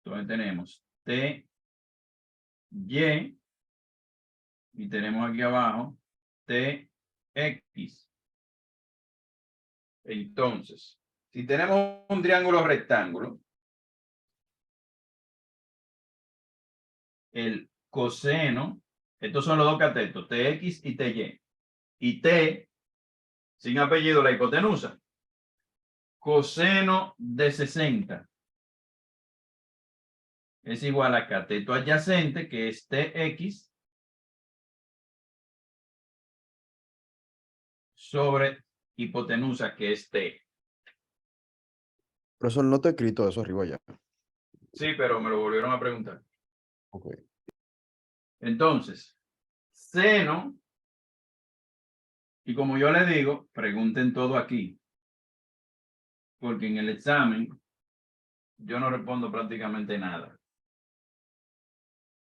Entonces tenemos T, Y, y tenemos aquí abajo T, X. Entonces, si tenemos un triángulo rectángulo, el coseno, estos son los dos catetos, TX y TY. Y T, sin apellido, la hipotenusa. Coseno de 60 es igual a cateto adyacente, que es TX, sobre hipotenusa, que es T. Profesor, no te he escrito eso arriba ya. Sí, pero me lo volvieron a preguntar. Ok. Entonces, seno, y como yo le digo, pregunten todo aquí, porque en el examen yo no respondo prácticamente nada.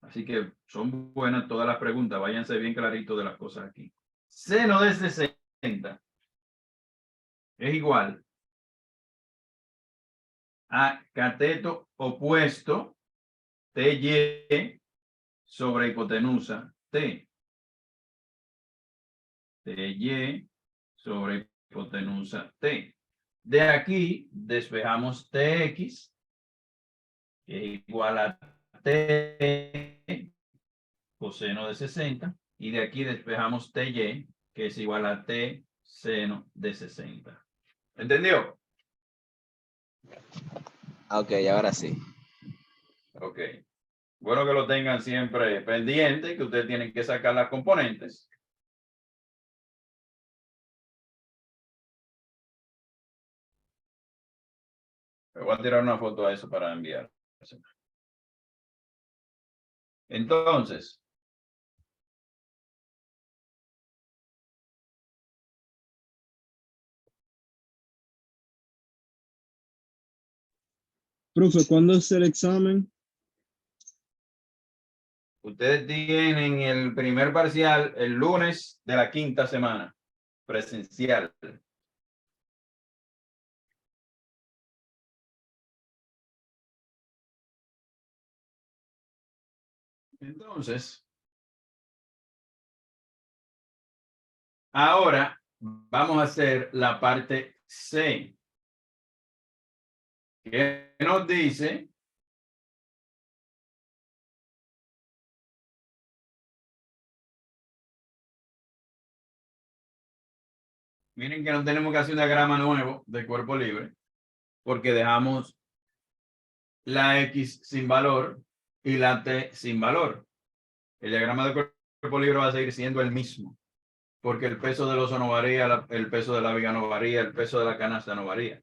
Así que son buenas todas las preguntas, váyanse bien clarito de las cosas aquí. Seno de 60 es igual a cateto opuesto TY sobre hipotenusa T. TY sobre hipotenusa T. De aquí despejamos Tx, que es igual a T coseno de 60. Y de aquí despejamos Ty, que es igual a T seno de 60. ¿Entendió? Ok, ahora sí. Ok. Bueno que lo tengan siempre pendiente, que ustedes tienen que sacar las componentes. Me voy a tirar una foto a eso para enviar. Entonces, Profe, ¿cuándo es el examen? ustedes tienen el primer parcial el lunes de la 5ª semana, presencial. Entonces, ahora vamos a hacer la parte C, que nos dice miren que no tenemos que hacer un diagrama nuevo de cuerpo libre, porque dejamos la X sin valor y la T sin valor. El diagrama de cuerpo libre va a seguir siendo el mismo, porque el peso del oso no varía, el peso de la viga no varía, el peso de la canasta no varía.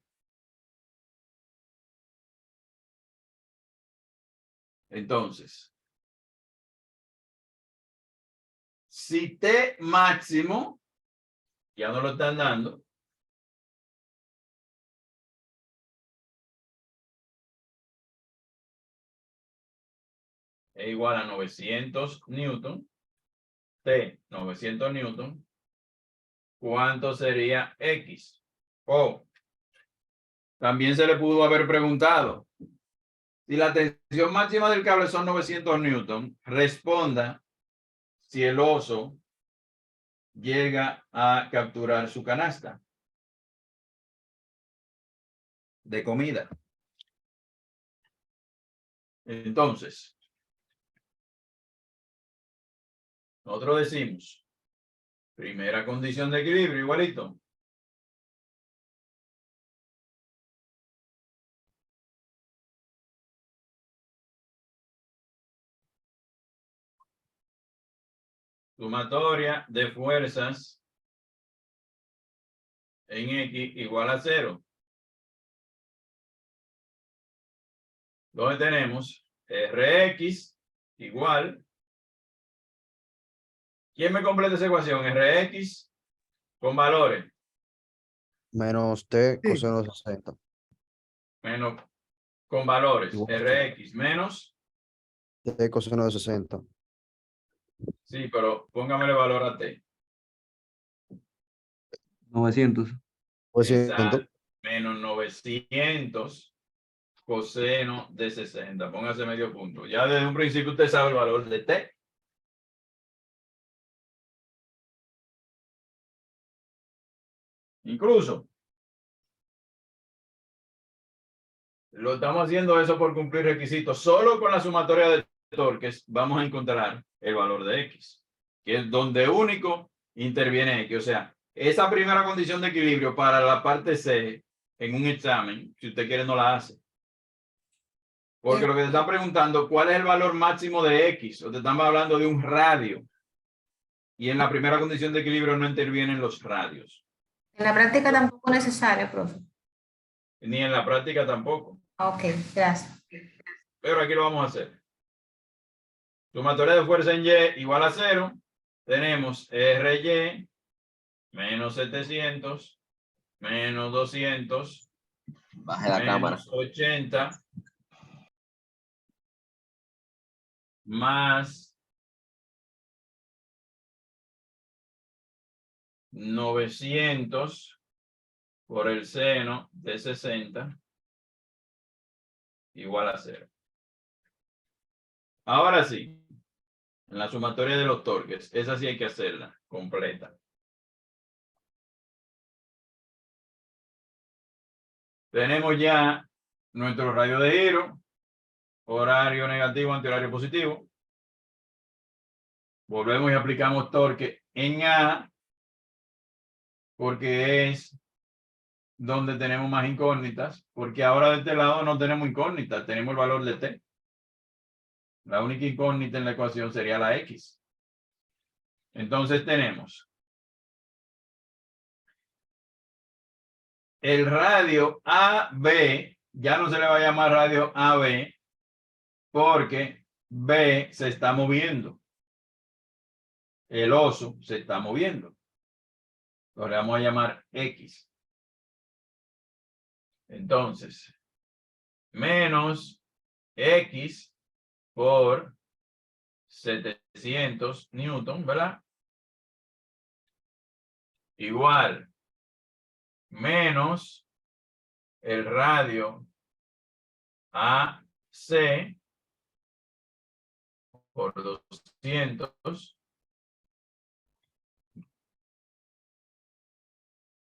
Entonces, si T máximo, ya no lo están dando, es igual a 900 newton, T 900 newton, ¿cuánto sería X? O también se le pudo haber preguntado, si la tensión máxima del cable son 900 newton, responda si el oso llega a capturar su canasta de comida. Entonces, nosotros decimos, primera condición de equilibrio, igualito. Sumatoria de fuerzas en X igual a 0. Donde tenemos Rx igual. ¿Quién me completa esa ecuación? Rx con valores. Menos T coseno de 60. Menos con valores. Igual. Rx menos. T coseno de 60. Sí, pero póngamele valor a T. 900. Exacto. Menos 900 coseno de 60. Póngase medio punto. Ya desde un principio usted sabe el valor de T. Incluso lo estamos haciendo eso por cumplir requisitos. Solo con la sumatoria de torques vamos a encontrar el valor de X, que es donde único interviene X. O sea, esa primera condición de equilibrio para la parte C en un examen, si usted quiere, no la hace. Porque lo que te están preguntando, ¿cuál es el valor máximo de X? O te están hablando de un radio. Y en la primera condición de equilibrio no intervienen los radios. En la práctica tampoco es necesario, profe. Ni en la práctica tampoco. Ok, gracias. Pero aquí lo vamos a hacer. Sumatoria de fuerza en Y igual a 0. Tenemos RY menos 700 menos 200 Baje la cámara. menos 80 más 900 por el seno de 60 igual a 0. Ahora sí, en la sumatoria de los torques, esa sí hay que hacerla completa. Tenemos ya nuestro radio de giro, horario negativo, antihorario positivo. Volvemos y aplicamos torque en A, porque es donde tenemos más incógnitas, porque ahora de este lado no tenemos incógnitas, tenemos el valor de T. La única incógnita en la ecuación sería la X. Entonces tenemos el radio AB, ya no se le va a llamar radio AB, porque B se está moviendo. El oso se está moviendo. Lo le vamos a llamar X. Entonces, menos X por 700 newton, ¿verdad? Igual, menos el radio AC por 200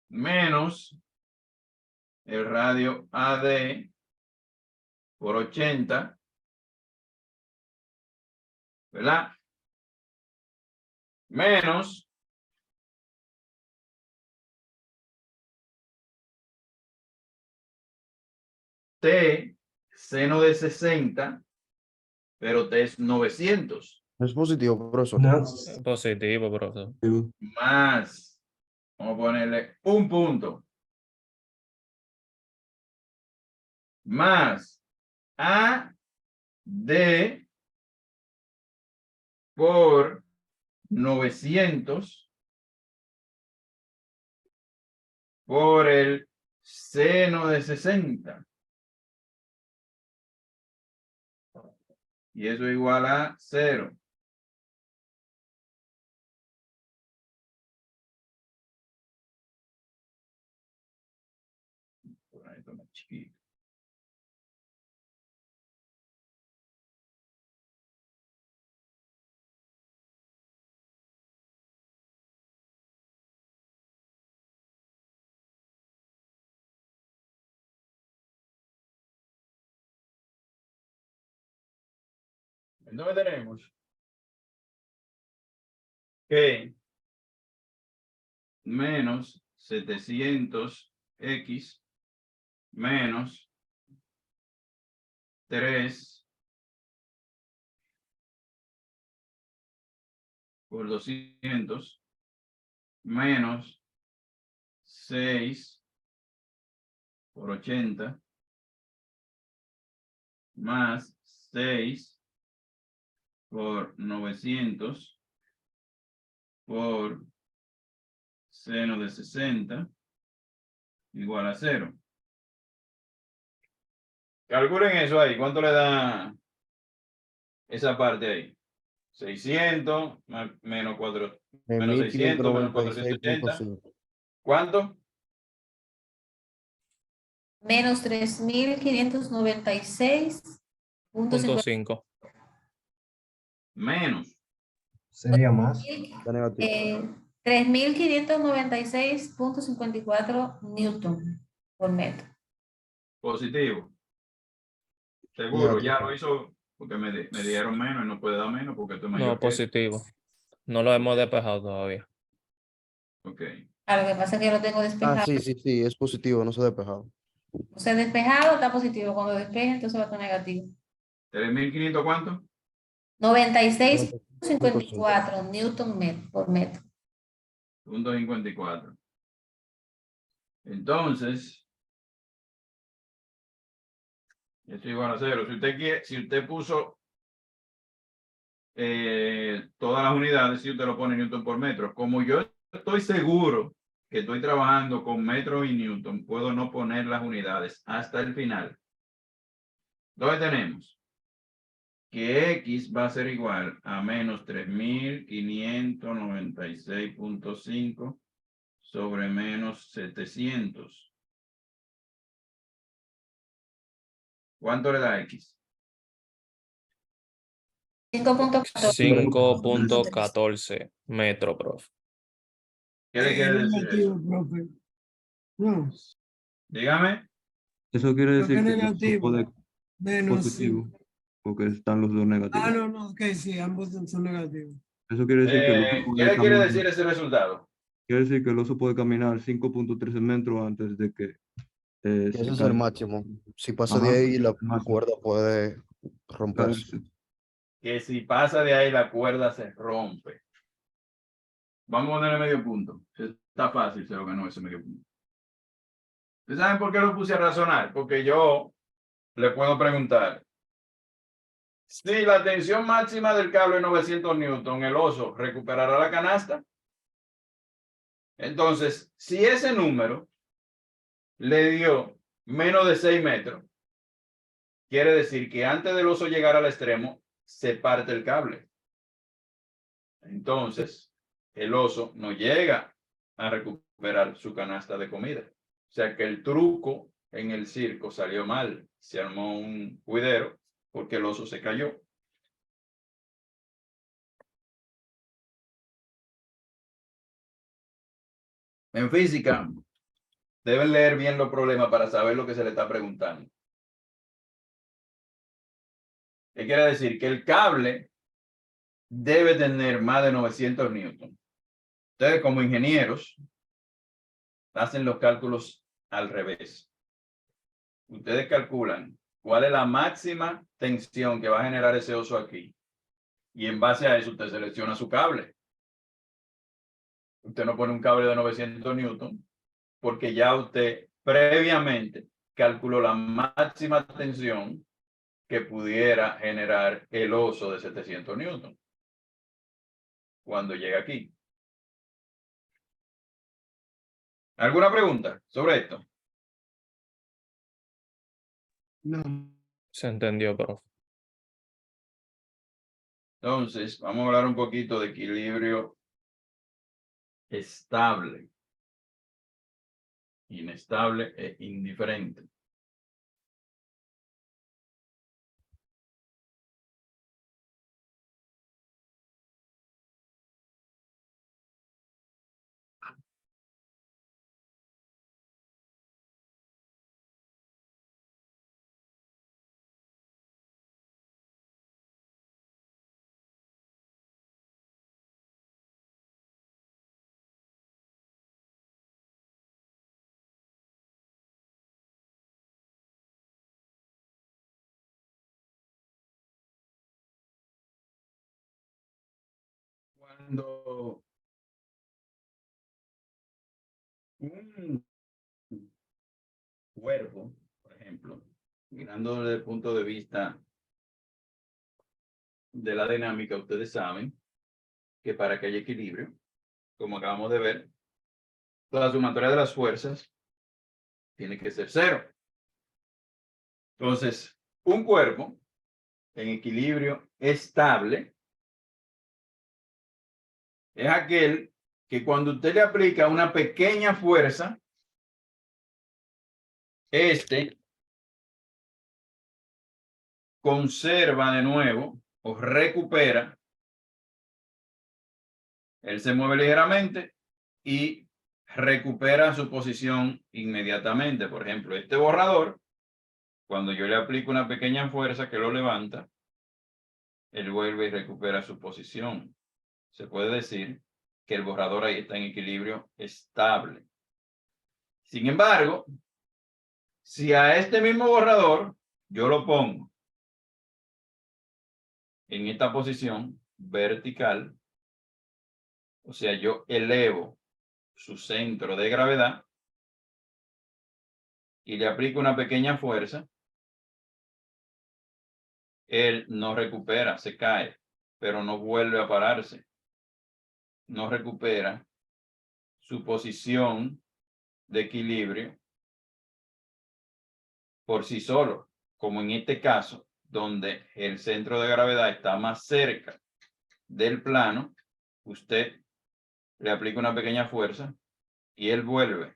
menos el radio AD por 80, ¿verdad? Menos T seno de 60, pero T es 900. Es positivo, profesor. No. Positivo, profesor. Más, vamos a ponerle un punto. Más AD por 900 por el seno de 60. Y eso es igual a 0. Poner esto más chiquito. Entonces tenemos que menos 700x menos 3 por 200 menos 6 por 80 más 6 por 900 por seno de 60 igual a 0. Calculen eso ahí. ¿Cuánto le da esa parte ahí? 600 menos 4, menos 600 menos 480. ¿Cuánto? Menos 3.596.5. Menos. Sería más. Está negativo. 3.596.54 newton por metro. Positivo. Seguro, ya lo hizo porque me dieron menos y no puede dar menos porque esto es mayor No, que eso. positivo. No lo hemos despejado todavía. Ok. Lo que pasa es que yo lo tengo despejado. Ah, sí, es positivo, no se ha despejado. O sea, despejado está positivo. Cuando despeje, entonces va a estar negativo. 3.500 ¿cuánto? 96.54 newton por metro. Punto 54. Entonces, esto es igual a 0. Si usted quiere, si usted puso todas las unidades, si usted lo pone newton por metro, como yo estoy seguro que estoy trabajando con metro y newton, puedo no poner las unidades hasta el final. Entonces tenemos que X va a ser igual a menos 3.596.5 sobre menos 700. ¿Cuánto le da X? 5.14 metro, profe. ¿Qué le quiere decir eso? Negativo, profe. No. Dígame. Eso quiere Lo que decir es que el oso negativo. puede Menos. positivo, porque están los dos negativos. Ah, no, no, ok, sí, ambos son negativos. Eso quiere decir que el oso ¿Qué puede le quiere caminar, decir ese resultado? quiere decir que el oso puede caminar 5.13 metros antes de que Que ese se es el caiga. máximo. Si pasa de Ajá, ahí, la máximo. cuerda puede romperse. Caerse. Que si pasa de ahí, la cuerda se rompe. Vamos a ponerle medio punto. Está fácil, se lo ganó ese medio punto. ¿Ustedes saben por qué lo puse a razonar? Porque yo le puedo preguntar, si la tensión máxima del cable es 900 newton, ¿el oso recuperará la canasta? Entonces, si ese número le dio menos de 6 metros, quiere decir que antes del oso llegar al extremo, se parte el cable. Entonces, el oso no llega a recuperar su canasta de comida. O sea que el truco en el circo salió mal. Se armó un juidero porque el oso se cayó. En física, deben leer bien los problemas para saber lo que se le está preguntando. ¿Qué quiere decir? Que el cable debe tener más de 900 newton. Ustedes como ingenieros hacen los cálculos al revés. Ustedes calculan cuál es la máxima tensión que va a generar ese oso aquí. Y en base a eso usted selecciona su cable. Usted no pone un cable de 900 newton porque ya usted previamente calculó la máxima tensión que pudiera generar el oso de 700 newton cuando llega aquí. ¿Alguna pregunta sobre esto? No. Se entendió, profe. Entonces, vamos a hablar un poquito de equilibrio estable, inestable e indiferente. Cuando un cuerpo, por ejemplo, mirando desde el punto de vista de la dinámica, ustedes saben que para que haya equilibrio, como acabamos de ver, la sumatoria de las fuerzas tiene que ser cero. Entonces, un cuerpo en equilibrio estable es aquel que cuando usted le aplica una pequeña fuerza, conserva de nuevo o recupera. Él se mueve ligeramente y recupera su posición inmediatamente. Por ejemplo, este borrador, cuando yo le aplico una pequeña fuerza que lo levanta, él vuelve y recupera su posición. Se puede decir que el borrador ahí está en equilibrio estable. Sin embargo, si a este mismo borrador yo lo pongo en esta posición vertical, o sea, yo elevo su centro de gravedad y le aplico una pequeña fuerza, él no recupera, se cae, pero no vuelve a pararse. No recupera su posición de equilibrio por sí solo, como en este caso, donde el centro de gravedad está más cerca del plano, usted le aplica una pequeña fuerza y él vuelve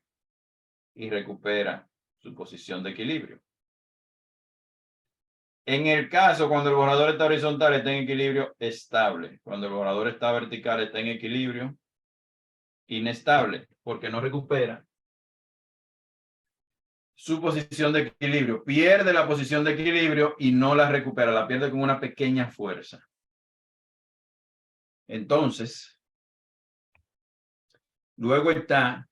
y recupera su posición de equilibrio. En el caso, cuando el borrador está horizontal, está en equilibrio estable. Cuando el borrador está vertical, está en equilibrio inestable, porque no recupera su posición de equilibrio, pierde la posición de equilibrio y no la recupera, la pierde con una pequeña fuerza. Entonces, luego está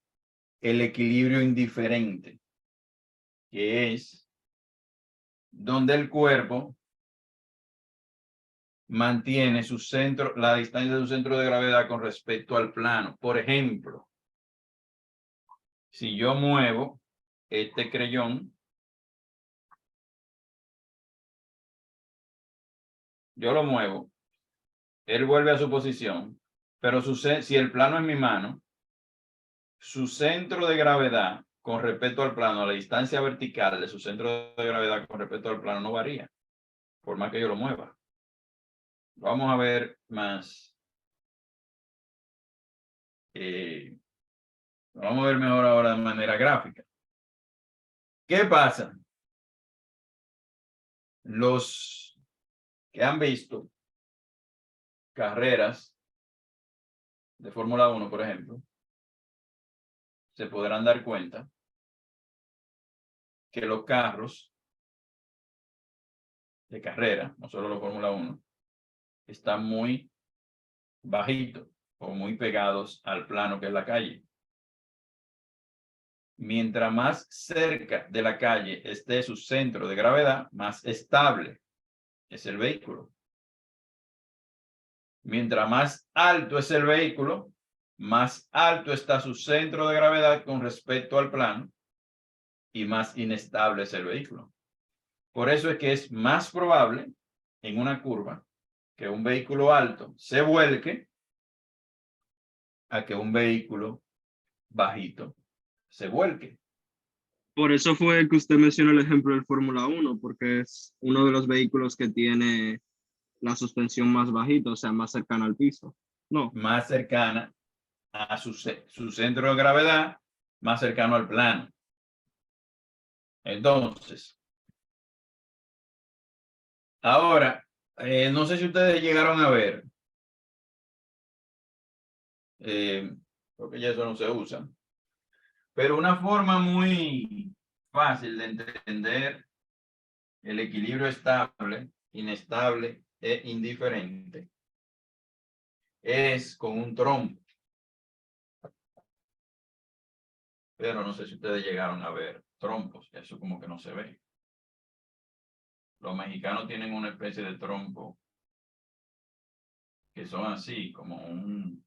el equilibrio indiferente, que es donde el cuerpo mantiene su centro, la distancia de su centro de gravedad con respecto al plano. Por ejemplo, si yo muevo este creyón, yo lo muevo, él vuelve a su posición, pero si el plano es mi mano, su centro de gravedad con respecto al plano, la distancia vertical de su centro de gravedad con respecto al plano no varía, por más que yo lo mueva. Vamos a ver más. Vamos a ver mejor ahora de manera gráfica. ¿Qué pasa? Los que han visto carreras de Fórmula 1, por ejemplo, se podrán dar cuenta que los carros de carrera, no solo los Fórmula 1, están muy bajitos o muy pegados al plano que es la calle. Mientras más cerca de la calle esté su centro de gravedad, más estable es el vehículo. Mientras más alto es el vehículo, más alto está su centro de gravedad con respecto al plano y más inestable es el vehículo. Por eso es que es más probable en una curva que un vehículo alto se vuelque a que un vehículo bajito se vuelque. Por eso fue que usted mencionó el ejemplo del Fórmula 1, porque es uno de los vehículos que tiene la suspensión más bajita, o sea, más cercana al piso. No. Más cercana a su centro de gravedad, más cercano al plano. Entonces, ahora, no sé si ustedes llegaron a ver, porque ya eso no se usa, pero una forma muy fácil de entender el equilibrio estable, inestable e indiferente es con un trompo. Pero no sé si ustedes llegaron a ver trompos, eso como que no se ve. Los mexicanos tienen una especie de trompo que son así, como un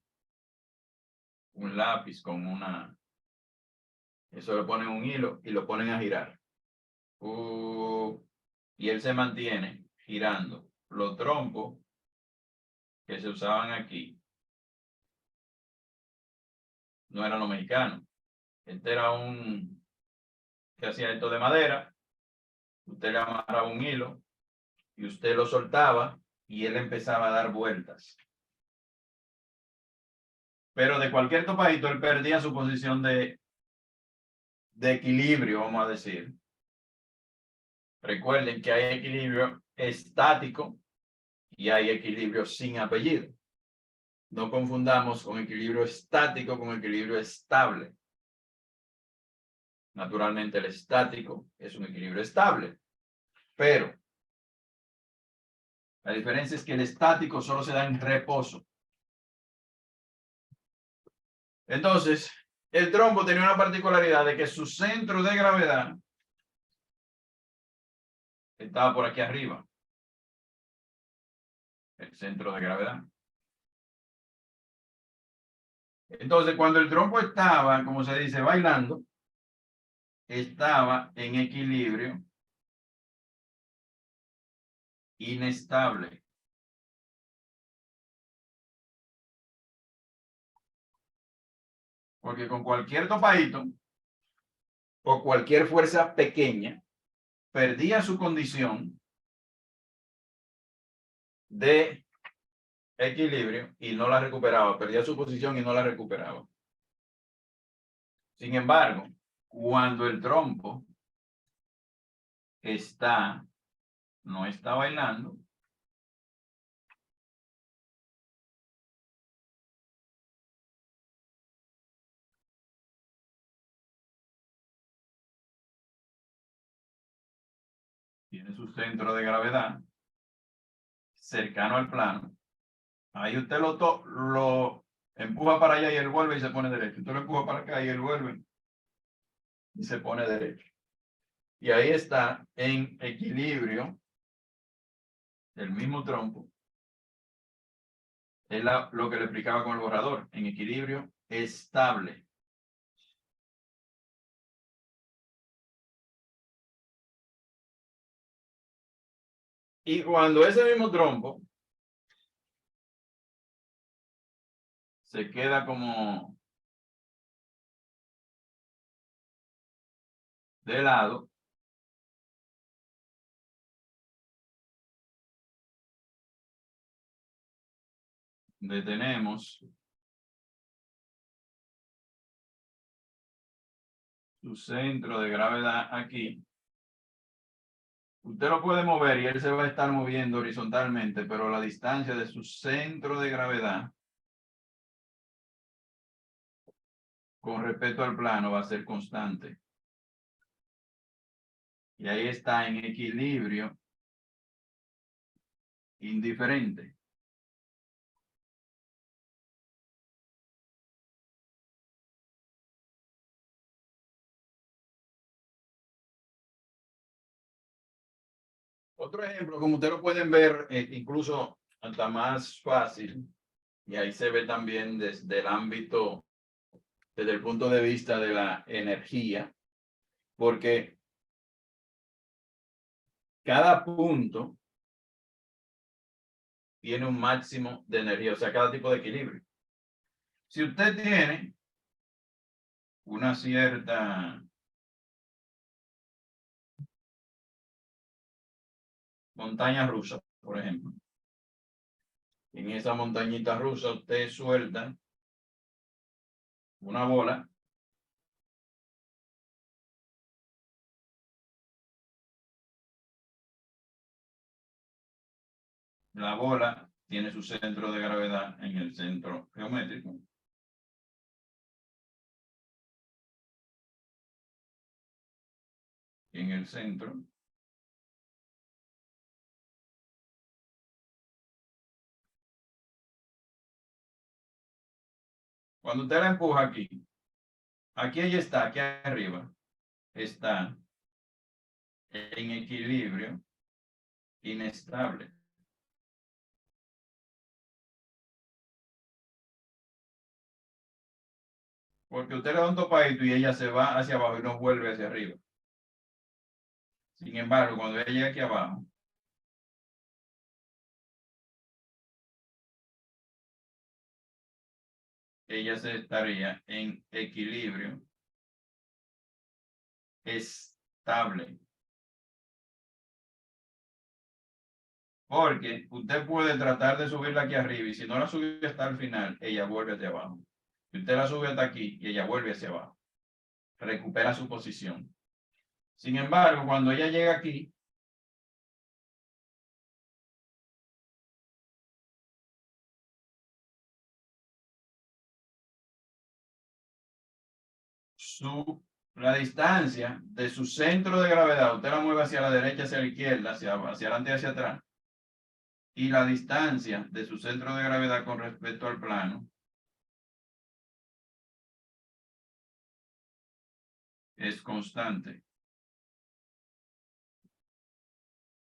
lápiz con una... Eso le ponen un hilo y lo ponen a girar. Y él se mantiene girando. Los trompos que se usaban aquí no eran los mexicanos. Este era un que hacía esto de madera. Usted le amarraba un hilo y usted lo soltaba y él empezaba a dar vueltas. Pero de cualquier topadito él perdía su posición de equilibrio, vamos a decir. Recuerden que hay equilibrio estático y hay equilibrio sin apellido. No confundamos con equilibrio estático con equilibrio estable. Naturalmente el estático es un equilibrio estable, pero la diferencia es que el estático solo se da en reposo. Entonces, el trompo tenía una particularidad de que su centro de gravedad estaba por aquí arriba. El centro de gravedad. Entonces, cuando el trompo estaba, como se dice, bailando, estaba en equilibrio inestable. Porque con cualquier topadito o cualquier fuerza pequeña, perdía su condición de equilibrio y no la recuperaba. Perdía su posición y no la recuperaba. Sin embargo, cuando el trompo no está bailando, tiene su centro de gravedad cercano al plano. Ahí usted lo empuja para allá y él vuelve y se pone derecho. Usted lo empuja para acá y él vuelve y se pone derecho. Y ahí está en equilibrio el mismo trompo. Es lo que le explicaba con el borrador, en equilibrio estable. Y cuando ese mismo trompo se queda como de lado, detenemos su centro de gravedad aquí. Usted lo puede mover y él se va a estar moviendo horizontalmente, pero la distancia de su centro de gravedad con respecto al plano va a ser constante. Y ahí está en equilibrio indiferente. Otro ejemplo, como ustedes lo pueden ver, incluso hasta más fácil, y ahí se ve también desde el ámbito, desde el punto de vista de la energía, porque cada punto tiene un máximo de energía, o sea, cada tipo de equilibrio. Si usted tiene una cierta montaña rusa, por ejemplo, en esa montañita rusa usted suelta una bola la bola tiene su centro de gravedad en el centro geométrico. En el centro. Cuando usted la empuja aquí ella está, aquí arriba, está en equilibrio inestable. Porque usted le da un topadito y ella se va hacia abajo y no vuelve hacia arriba. Sin embargo, cuando ella llega aquí abajo, ella se estaría en equilibrio estable. Porque usted puede tratar de subirla aquí arriba y si no la sube hasta el final, ella vuelve hacia abajo. Si usted la sube hasta aquí y ella vuelve hacia abajo, recupera su posición. Sin embargo, cuando ella llega aquí, la distancia de su centro de gravedad, usted la mueve hacia la derecha, hacia la izquierda, hacia adelante y hacia atrás, y la distancia de su centro de gravedad con respecto al plano es constante.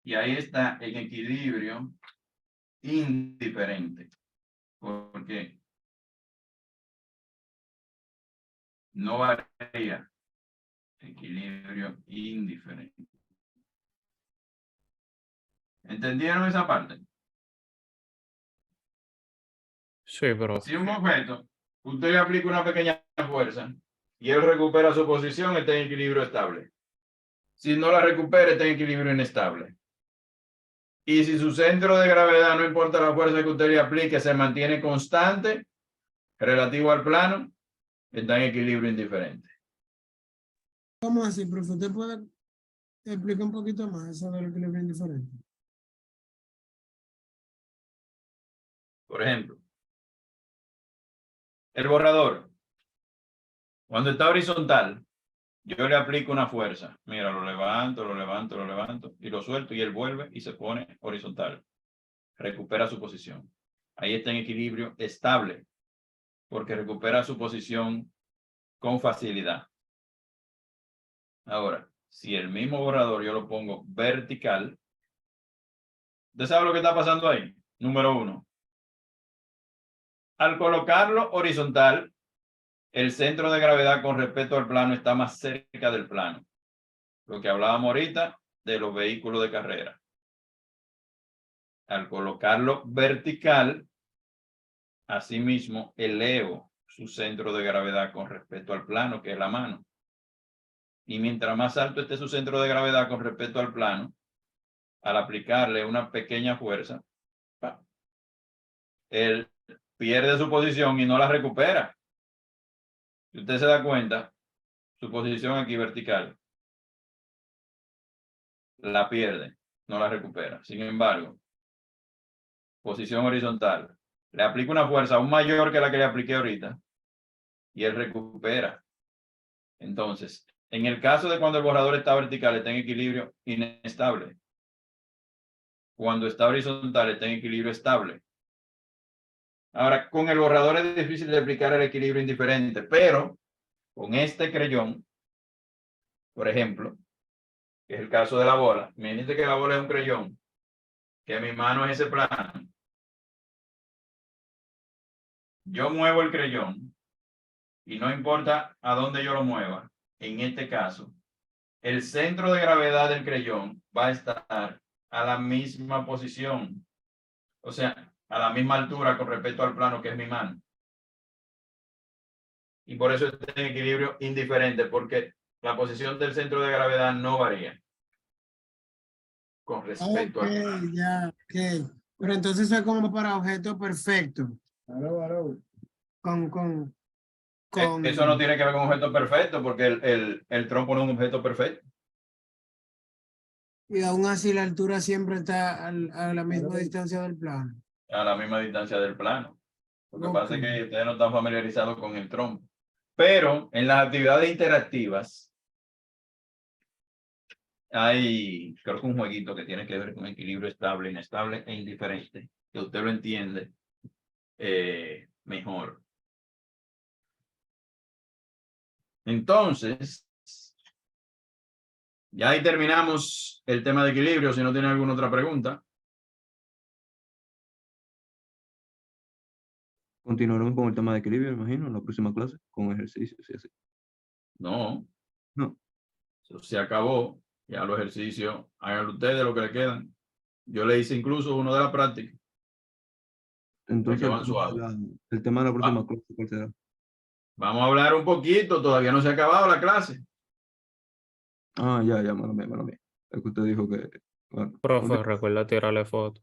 Y ahí está en equilibrio indiferente, porque no varía. Equilibrio indiferente. ¿Entendieron esa parte? Sí, pero Si un objeto, usted le aplica una pequeña fuerza y él recupera su posición, está en equilibrio estable. Si no la recupera, está en equilibrio inestable. Y si su centro de gravedad, no importa la fuerza que usted le aplique, se mantiene constante relativo al plano, está en equilibrio indiferente. ¿Cómo así, profe? ¿Usted puede explicar un poquito más eso del equilibrio indiferente? Por ejemplo, el borrador, cuando está horizontal, Yo le aplico una fuerza. Mira, lo levanto, lo levanto, lo levanto y lo suelto y él vuelve y se pone horizontal. Recupera su posición. Ahí está en equilibrio estable porque recupera su posición con facilidad. Ahora, si el mismo borrador yo lo pongo vertical, ¿usted sabe lo que está pasando ahí? Número 1. Al colocarlo horizontal, el centro de gravedad con respecto al plano está más cerca del plano. Lo que hablábamos ahorita de los vehículos de carrera. Al colocarlo vertical, asimismo, elevo su centro de gravedad con respecto al plano, que es la mano. Y mientras más alto esté su centro de gravedad con respecto al plano, al aplicarle una pequeña fuerza, él pierde su posición y no la recupera. Si usted se da cuenta, su posición aquí vertical la pierde, no la recupera. Sin embargo, posición horizontal, le aplico una fuerza aún mayor que la que le apliqué ahorita y él recupera. Entonces, en el caso de cuando el borrador está vertical, está en equilibrio inestable. Cuando está horizontal, está en equilibrio estable. Ahora, con el borrador es difícil de aplicar el equilibrio indiferente, pero con este creyón, por ejemplo, que es el caso de la bola, me dice que la bola es un creyón, que mi mano es ese plano. Yo muevo el creyón y no importa a dónde yo lo mueva, en este caso, el centro de gravedad del creyón va a estar a la misma posición, o sea, a la misma altura con respecto al plano que es mi mano. Y por eso está en equilibrio indiferente, porque la posición del centro de gravedad no varía con respecto al plano. Ya, ok. Pero entonces es como para objeto perfecto. Con Eso no tiene que ver con un objeto perfecto, porque el trompo no es un objeto perfecto. Y aún así la altura siempre está a la misma distancia del plano. A la misma distancia del plano. Lo que pasa es Ok. que ustedes no están familiarizados con el trompo. Pero en las actividades interactivas hay, creo que un jueguito que tiene que ver con equilibrio estable, inestable e indiferente, que usted lo entiende mejor. Entonces, ya ahí terminamos el tema de equilibrio. Si no tiene alguna otra pregunta. Continuaremos con el tema de equilibrio, imagino, en la próxima clase, con ejercicios y así. No. No. Eso se acabó. Ya los ejercicios, háganlo ustedes lo que le quedan. Yo le hice incluso uno de la práctica. Entonces, Que van suaves. el tema de la próxima clase, ¿cuál será? Vamos a hablar un poquito. Todavía no se ha acabado la clase. Ah, ya, mala mía. Es que usted dijo que... Bueno, Profe, recuerda tirarle foto.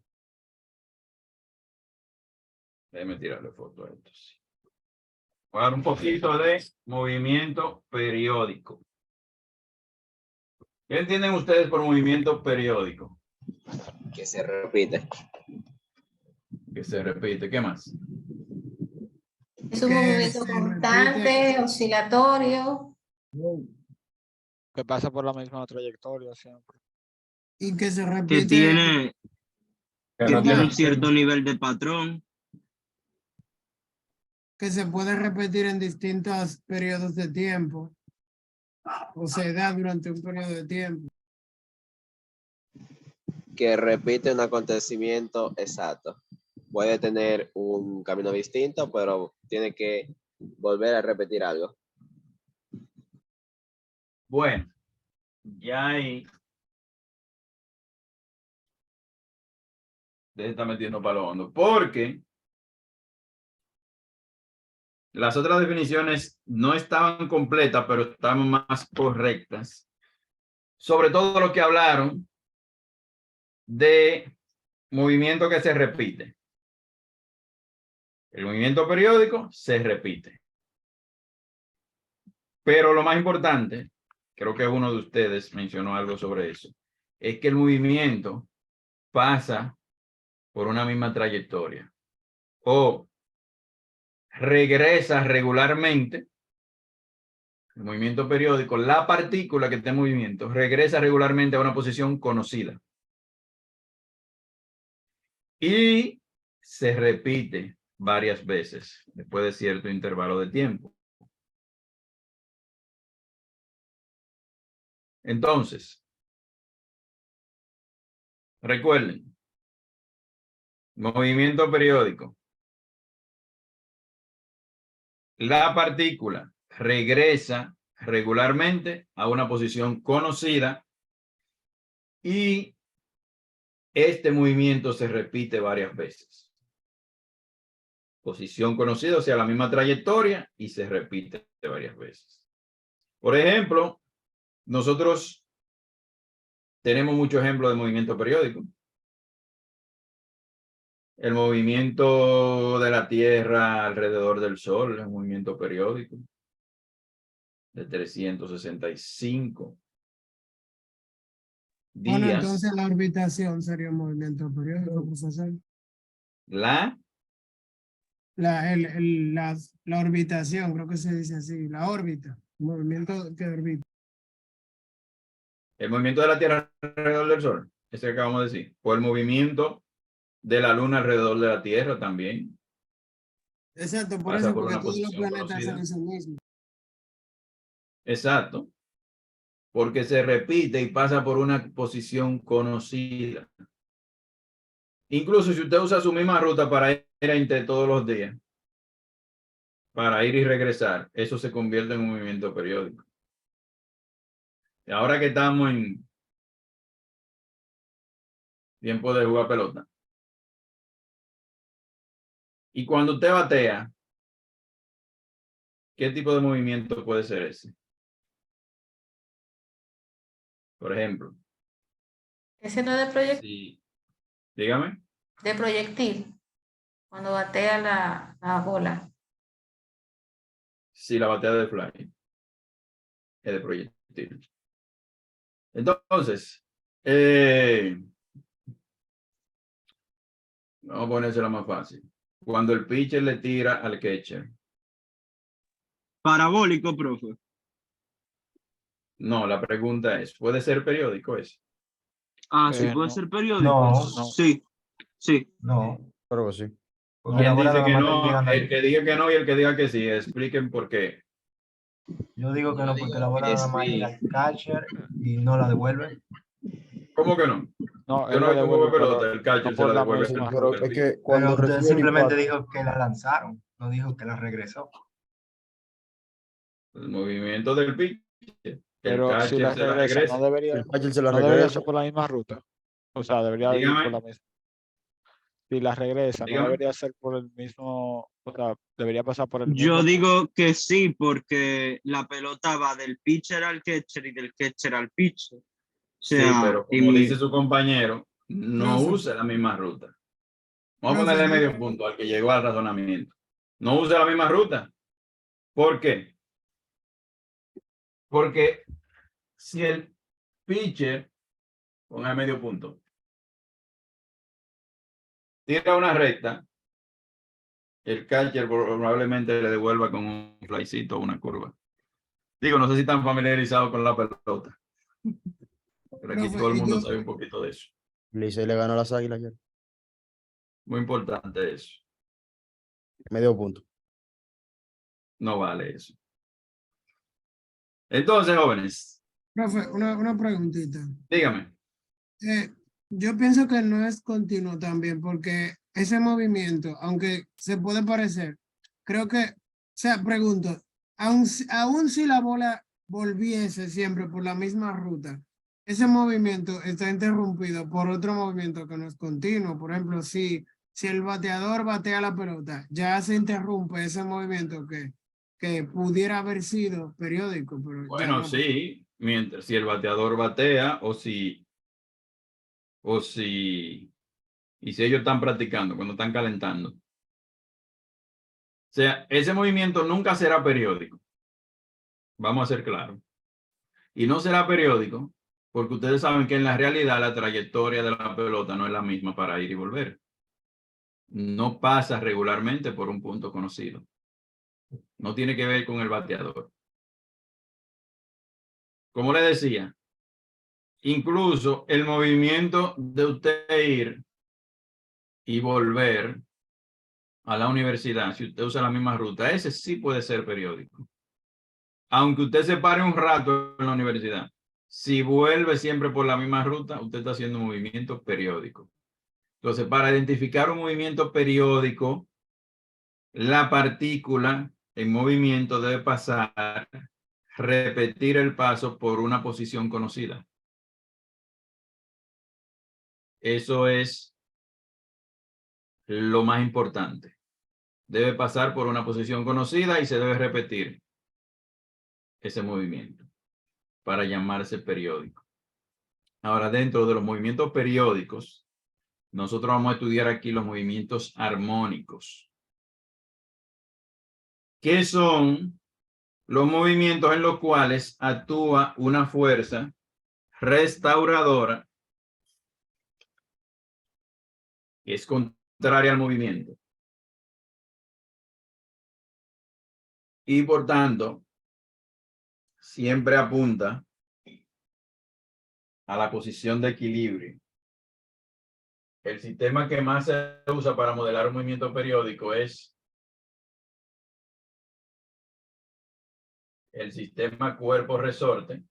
Déjeme tirarle foto a esto. Sí. Voy a dar un poquito de movimiento periódico. ¿Qué entienden ustedes por movimiento periódico? Que se repite. Que se repite. ¿Qué más? Es un movimiento constante, oscilatorio. Que pasa por la misma trayectoria siempre. Y que se repite. Que tiene no un tiene- cierto nivel de patrón. Que se puede repetir en distintos periodos de tiempo. O se da durante un periodo de tiempo. Que repite un acontecimiento exacto. Puede tener un camino distinto, pero tiene que volver a repetir algo. Bueno, ya ahí. Deje de estar metiendo palo hondo. Porque las otras definiciones no estaban completas, pero estaban más correctas. Sobre todo lo que hablaron de movimiento que se repite. El movimiento periódico se repite. Pero lo más importante, creo que uno de ustedes mencionó algo sobre eso, es que el movimiento pasa por una misma trayectoria o regresa regularmente el movimiento periódico, la partícula que está en movimiento regresa regularmente a una posición conocida. Y se repite varias veces después de cierto intervalo de tiempo. Entonces, recuerden, movimiento periódico. La partícula regresa regularmente a una posición conocida y este movimiento se repite varias veces. Posición conocida, o sea, la misma trayectoria y se repite varias veces. Por ejemplo, nosotros tenemos muchos ejemplos de movimiento periódico. El movimiento de la Tierra alrededor del Sol es un movimiento periódico de 365 Bueno, días. entonces la orbitación sería un movimiento periódico, profesor. La La orbitación, creo que se dice así, la órbita, movimiento que orbita. el movimiento de la Tierra alrededor del Sol, ese que acabamos de decir, o el movimiento de la Luna alrededor de la Tierra también. Exacto, por Pasa eso, por porque una todos los posición planetas conocida. son eso mismo. Exacto. Porque se repite y pasa por una posición conocida. Incluso si usted usa su misma ruta para ir entre todos los días, para ir y regresar, eso se convierte en un movimiento periódico. Y ahora que estamos en tiempo de jugar pelota, y cuando usted batea, ¿qué tipo de movimiento puede ser ese? Por ejemplo, Ese no es de proyectil. si, dígame, De proyectil. Cuando batea la bola. si la batea de fly es de proyectil. Entonces, vamos a ponérsela más fácil. Cuando el pitcher le tira al catcher. Parabólico, profe. No, la pregunta es, ¿puede ser periódico eso? Ah, sí, puede No. ser periódico. No, Sí, sí. no. Creo que sí. Porque la ¿Quién bola dice nada que más está no? llegando El ahí. que diga que no y el que diga que sí. Expliquen por qué. Yo digo que Yo no, porque la digo bola que nada más llega sí. al catcher y no la devuelve. ¿Cómo que no? No, Yo él no la he visto un juego devuelve, de pero pelota. El catcher no se por la la devuelve Sí, misma al pero ruta. es pitcher. que cuando Pero usted recibe el simplemente impacto, dijo que la lanzaron, no dijo que la regresó. El movimiento del pitcher. El Pero si catcher la se la regresa, regresa. el catcher se la no debería regresa. ser por la misma ruta. O sea, debería ir por la Dígame, misma. Si la regresa, no dígame. debería ser por el mismo, o sea, debería pasar por el Yo mismo. digo que sí, porque la pelota va del pitcher al catcher y del catcher al pitcher. O Sí, sea, pero como dice su compañero, no Profe, usa la misma ruta. Vamos a profe, ponerle yo, medio punto al que llegó al razonamiento. No usa la misma ruta. ¿Por qué? Porque si el pitcher, ponga medio punto, tira una recta, el catcher probablemente le devuelva con un flycito o una curva. Digo, no sé si están familiarizados con la pelota, pero aquí todo profe, el y mundo yo, sabe un poquito de eso. Licey le ganó a las Águilas ayer. Muy importante eso. Medio punto. No vale eso. Entonces, jóvenes, profe, una preguntita. dígame. Yo pienso que no es continuo también, porque ese movimiento, aunque se puede parecer, creo que, o sea, pregunto, aun si la bola volviese siempre por la misma ruta, ese movimiento está interrumpido por otro movimiento que no es continuo. Por ejemplo, si el bateador batea la pelota, ya se interrumpe ese movimiento que pudiera haber sido periódico, pero ya Bueno, no. sí, mientras si el bateador batea o si, y si ellos están practicando, cuando están calentando. O sea, ese movimiento nunca será periódico. Vamos a ser claros. Y no será periódico porque ustedes saben que en la realidad la trayectoria de la pelota no es la misma para ir y volver. No pasa regularmente por un punto conocido. No tiene que ver con el bateador. como le decía, incluso el movimiento de usted ir y volver a la universidad, si usted usa la misma ruta, ese sí puede ser periódico. Aunque usted se pare un rato en la universidad, si vuelve siempre por la misma ruta, usted está haciendo un movimiento periódico. Entonces, para identificar un movimiento periódico, la partícula en movimiento debe pasar, repetir el paso por una posición conocida. Eso es lo más importante. Debe pasar por una posición conocida y se debe repetir ese movimiento para llamarse periódico. Ahora, dentro de los movimientos periódicos, nosotros vamos a estudiar aquí los movimientos armónicos. ¿Qué son los movimientos en los cuales actúa una fuerza restauradora que es contraria al movimiento? Y por tanto, siempre apunta a la posición de equilibrio. El sistema que más se usa para modelar un movimiento periódico es el sistema cuerpo-resorte,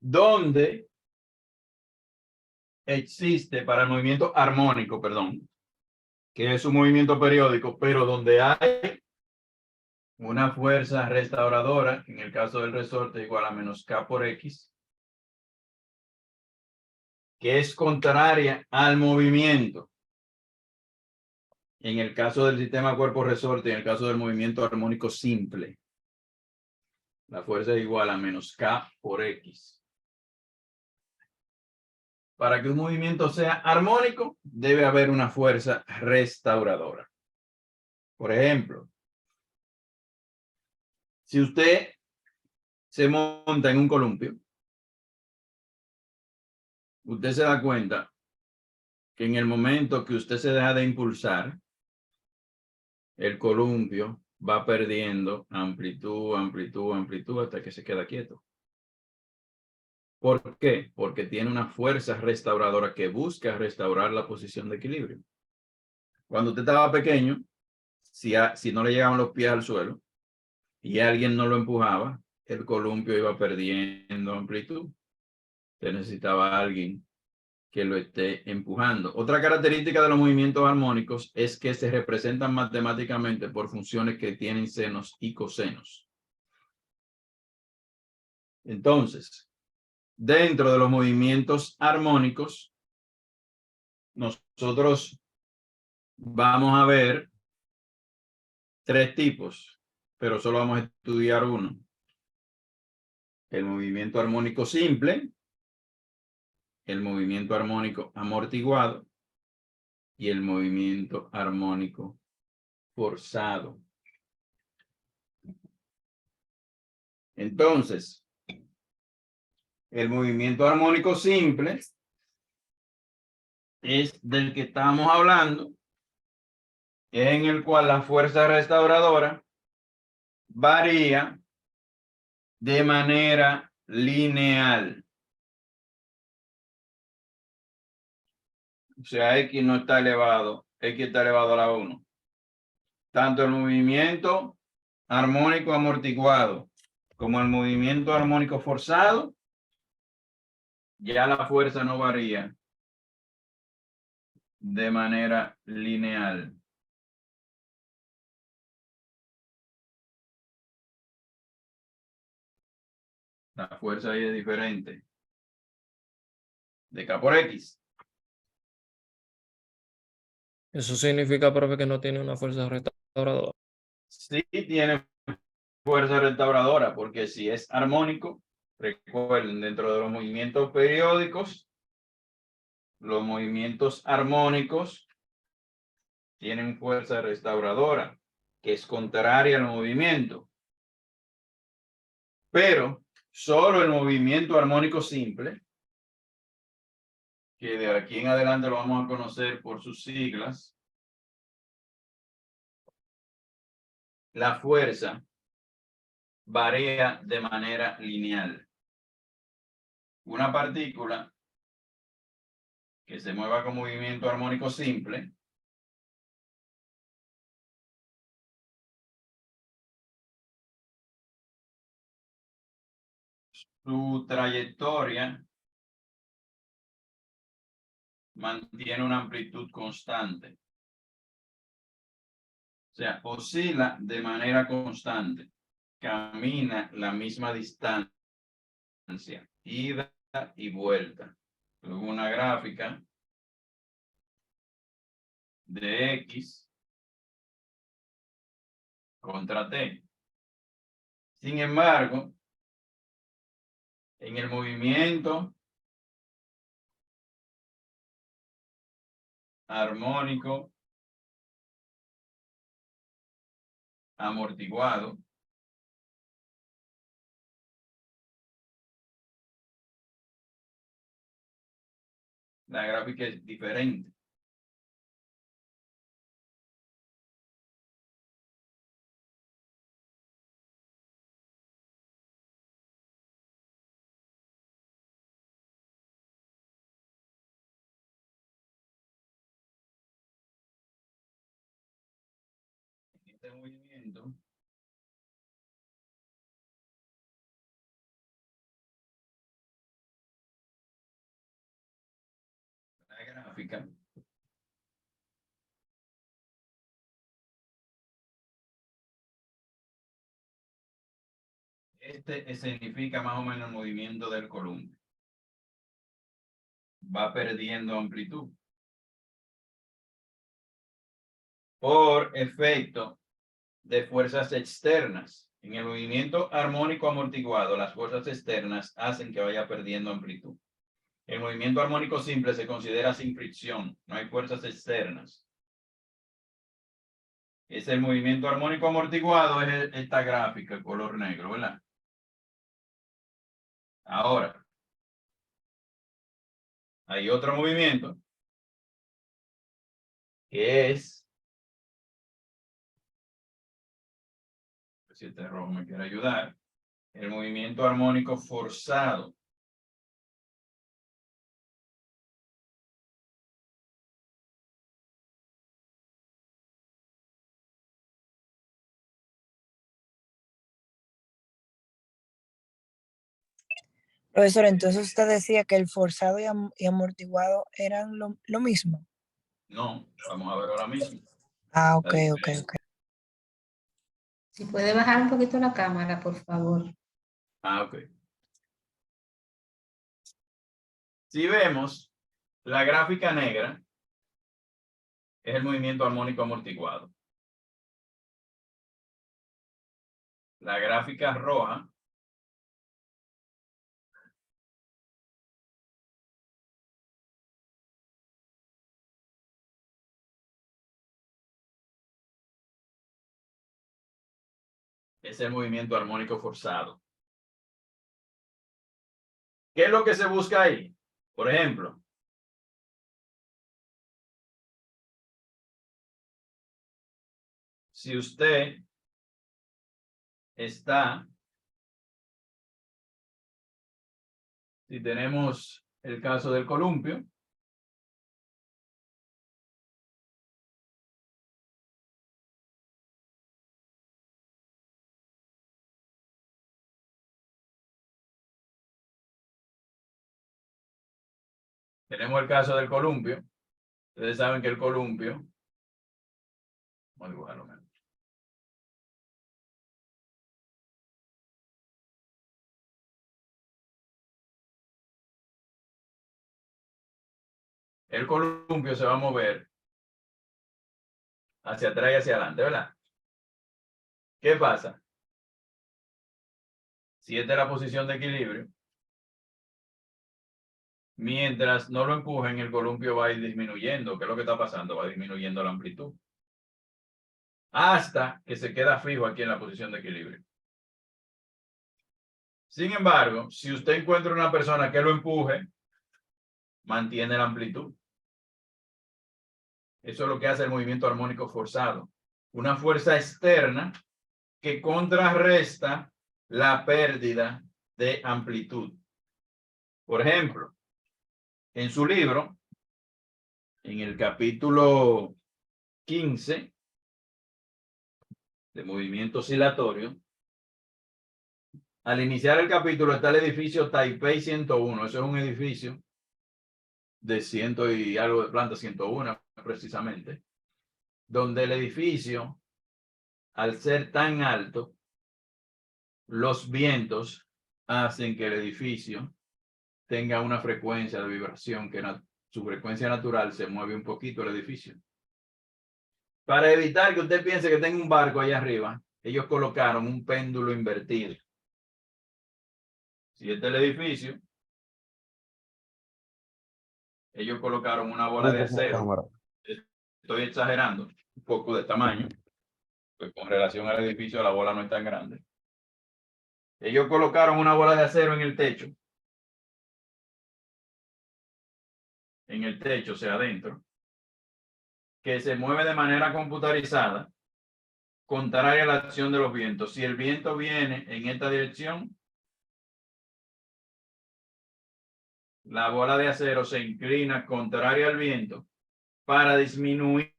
donde existe para el movimiento armónico, perdón, que es un movimiento periódico, pero donde hay una fuerza restauradora, en el caso del resorte igual a menos K por X, que es contraria al movimiento. En el caso del sistema cuerpo-resorte, en el caso del movimiento armónico simple, la fuerza es igual a menos K por X. Para que un movimiento sea armónico, debe haber una fuerza restauradora. Por ejemplo, si usted se monta en un columpio, usted se da cuenta que en el momento que usted se deja de impulsar, el columpio va perdiendo amplitud, amplitud, amplitud hasta que se queda quieto. ¿Por qué? Porque tiene una fuerza restauradora que busca restaurar la posición de equilibrio. Cuando usted estaba pequeño, si no le llegaban los pies al suelo y alguien no lo empujaba, el columpio iba perdiendo amplitud. Usted necesitaba a alguien que lo esté empujando. Otra característica de los movimientos armónicos es que se representan matemáticamente por funciones que tienen senos y cosenos. Entonces, dentro de los movimientos armónicos, nosotros vamos a ver 3 tipos, pero solo vamos a estudiar uno. El movimiento armónico simple, el movimiento armónico amortiguado y el movimiento armónico forzado. Entonces, el movimiento armónico simple es del que estamos hablando, en el cual la fuerza restauradora varía de manera lineal. O sea, X no está elevado, X está elevado a la 1. Tanto el movimiento armónico amortiguado como el movimiento armónico forzado, ya la fuerza no varía de manera lineal. La fuerza ahí es diferente. De K por X. Eso significa, profe, que no tiene una fuerza restauradora. Sí tiene fuerza restauradora, porque si es armónico, recuerden, dentro de los movimientos periódicos, los movimientos armónicos tienen fuerza restauradora, que es contraria al movimiento. Pero solo el movimiento armónico simple, que de aquí en adelante lo vamos a conocer por sus siglas, la fuerza varía de manera lineal. Una partícula que se mueva con movimiento armónico simple su trayectoria mantiene una amplitud constante. O sea, oscila de manera constante. Camina la misma distancia. Ida y vuelta. Luego una gráfica de X contra T. Sin embargo, en el movimiento armónico amortiguado, la gráfica es diferente. En este movimiento la gráfica este significa más o menos el movimiento del columpio. Va perdiendo amplitud por efecto de fuerzas externas. En el movimiento armónico amortiguado, las fuerzas externas hacen que vaya perdiendo amplitud. El movimiento armónico simple se considera sin fricción, no hay fuerzas externas. Es el movimiento armónico amortiguado, es esta gráfica, color negro, ¿verdad? Ahora, hay otro movimiento que es, si este rojo me quiere ayudar, el movimiento armónico forzado. Profesor, entonces usted decía que el forzado y amortiguado eran lo mismo. No, vamos a ver ahora mismo. Ah, ok. Si puede bajar un poquito la cámara, por favor. Ah, ok. Si vemos, la gráfica negra es el movimiento armónico amortiguado. La gráfica roja es el movimiento armónico forzado. ¿Qué es lo que se busca ahí? Por ejemplo, si usted está, si tenemos el caso del columpio, tenemos el caso del columpio. Ustedes saben que el columpio, vamos a dibujarlo menos. El columpio se va a mover hacia atrás y hacia adelante, ¿verdad? ¿Qué pasa? Si esta es la posición de equilibrio, mientras no lo empujen, el columpio va a ir disminuyendo. ¿Qué es lo que está pasando? Va disminuyendo la amplitud. Hasta que se queda fijo aquí en la posición de equilibrio. Sin embargo, si usted encuentra una persona que lo empuje, mantiene la amplitud. Eso es lo que hace el movimiento armónico forzado. Una fuerza externa que contrarresta la pérdida de amplitud. Por ejemplo, en su libro, en el capítulo 15 de movimiento oscilatorio, al iniciar el capítulo está el edificio Taipei 101. Eso es un edificio de 100 y algo de planta, 101 precisamente, donde el edificio, al ser tan alto, los vientos hacen que el edificio tenga una frecuencia de vibración que su frecuencia natural se mueve un poquito el edificio. Para evitar que usted piense que tenga un barco allá arriba, ellos colocaron un péndulo invertido. Si este es el edificio, ellos colocaron una bola de acero. Estoy exagerando un poco de tamaño, pues con relación al edificio la bola no es tan grande. Ellos colocaron una bola de acero en el techo. En el techo, o sea, adentro, que se mueve de manera computarizada, contraria a la acción de los vientos. Si el viento viene en esta dirección, la bola de acero se inclina contraria al viento para disminuir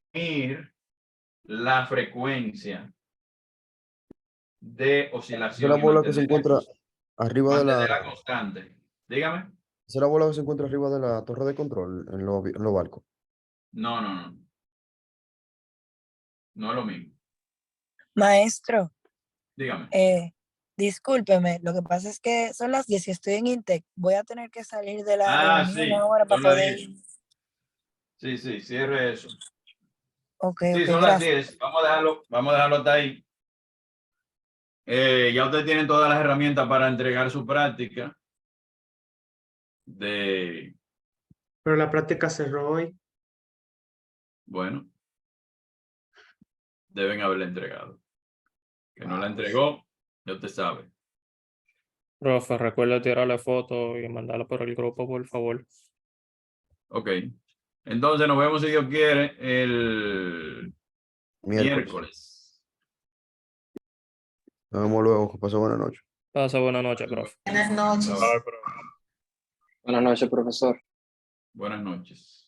la frecuencia de oscilación. Esa es la bola que se encuentra arriba de la constante. Dígame. Esa es la bola que se encuentra arriba de la torre de control en los barcos. No. No es lo mismo. Maestro, Dígame. discúlpeme, lo que pasa es que son las 10 y estoy en Intec. Voy a tener que salir de la reunión ahora para poder ir. Sí, cierre eso. Ok, Sí, son las 10. Vamos a dejarlo hasta ahí. Ya ustedes tienen todas las herramientas para entregar su práctica. Pero la práctica cerró hoy. Bueno, deben haberla entregado. Que no la entregó, ya usted sabe. Profe, recuerda tirarle foto y mandarla por el grupo, por favor. Ok. Entonces nos vemos, si Dios quiere, el miércoles. Nos vemos luego. Que pase buena noche. Pasa buena noche, profe. Buenas noches. Bye, profe. Buenas noches, profesor. Buenas noches.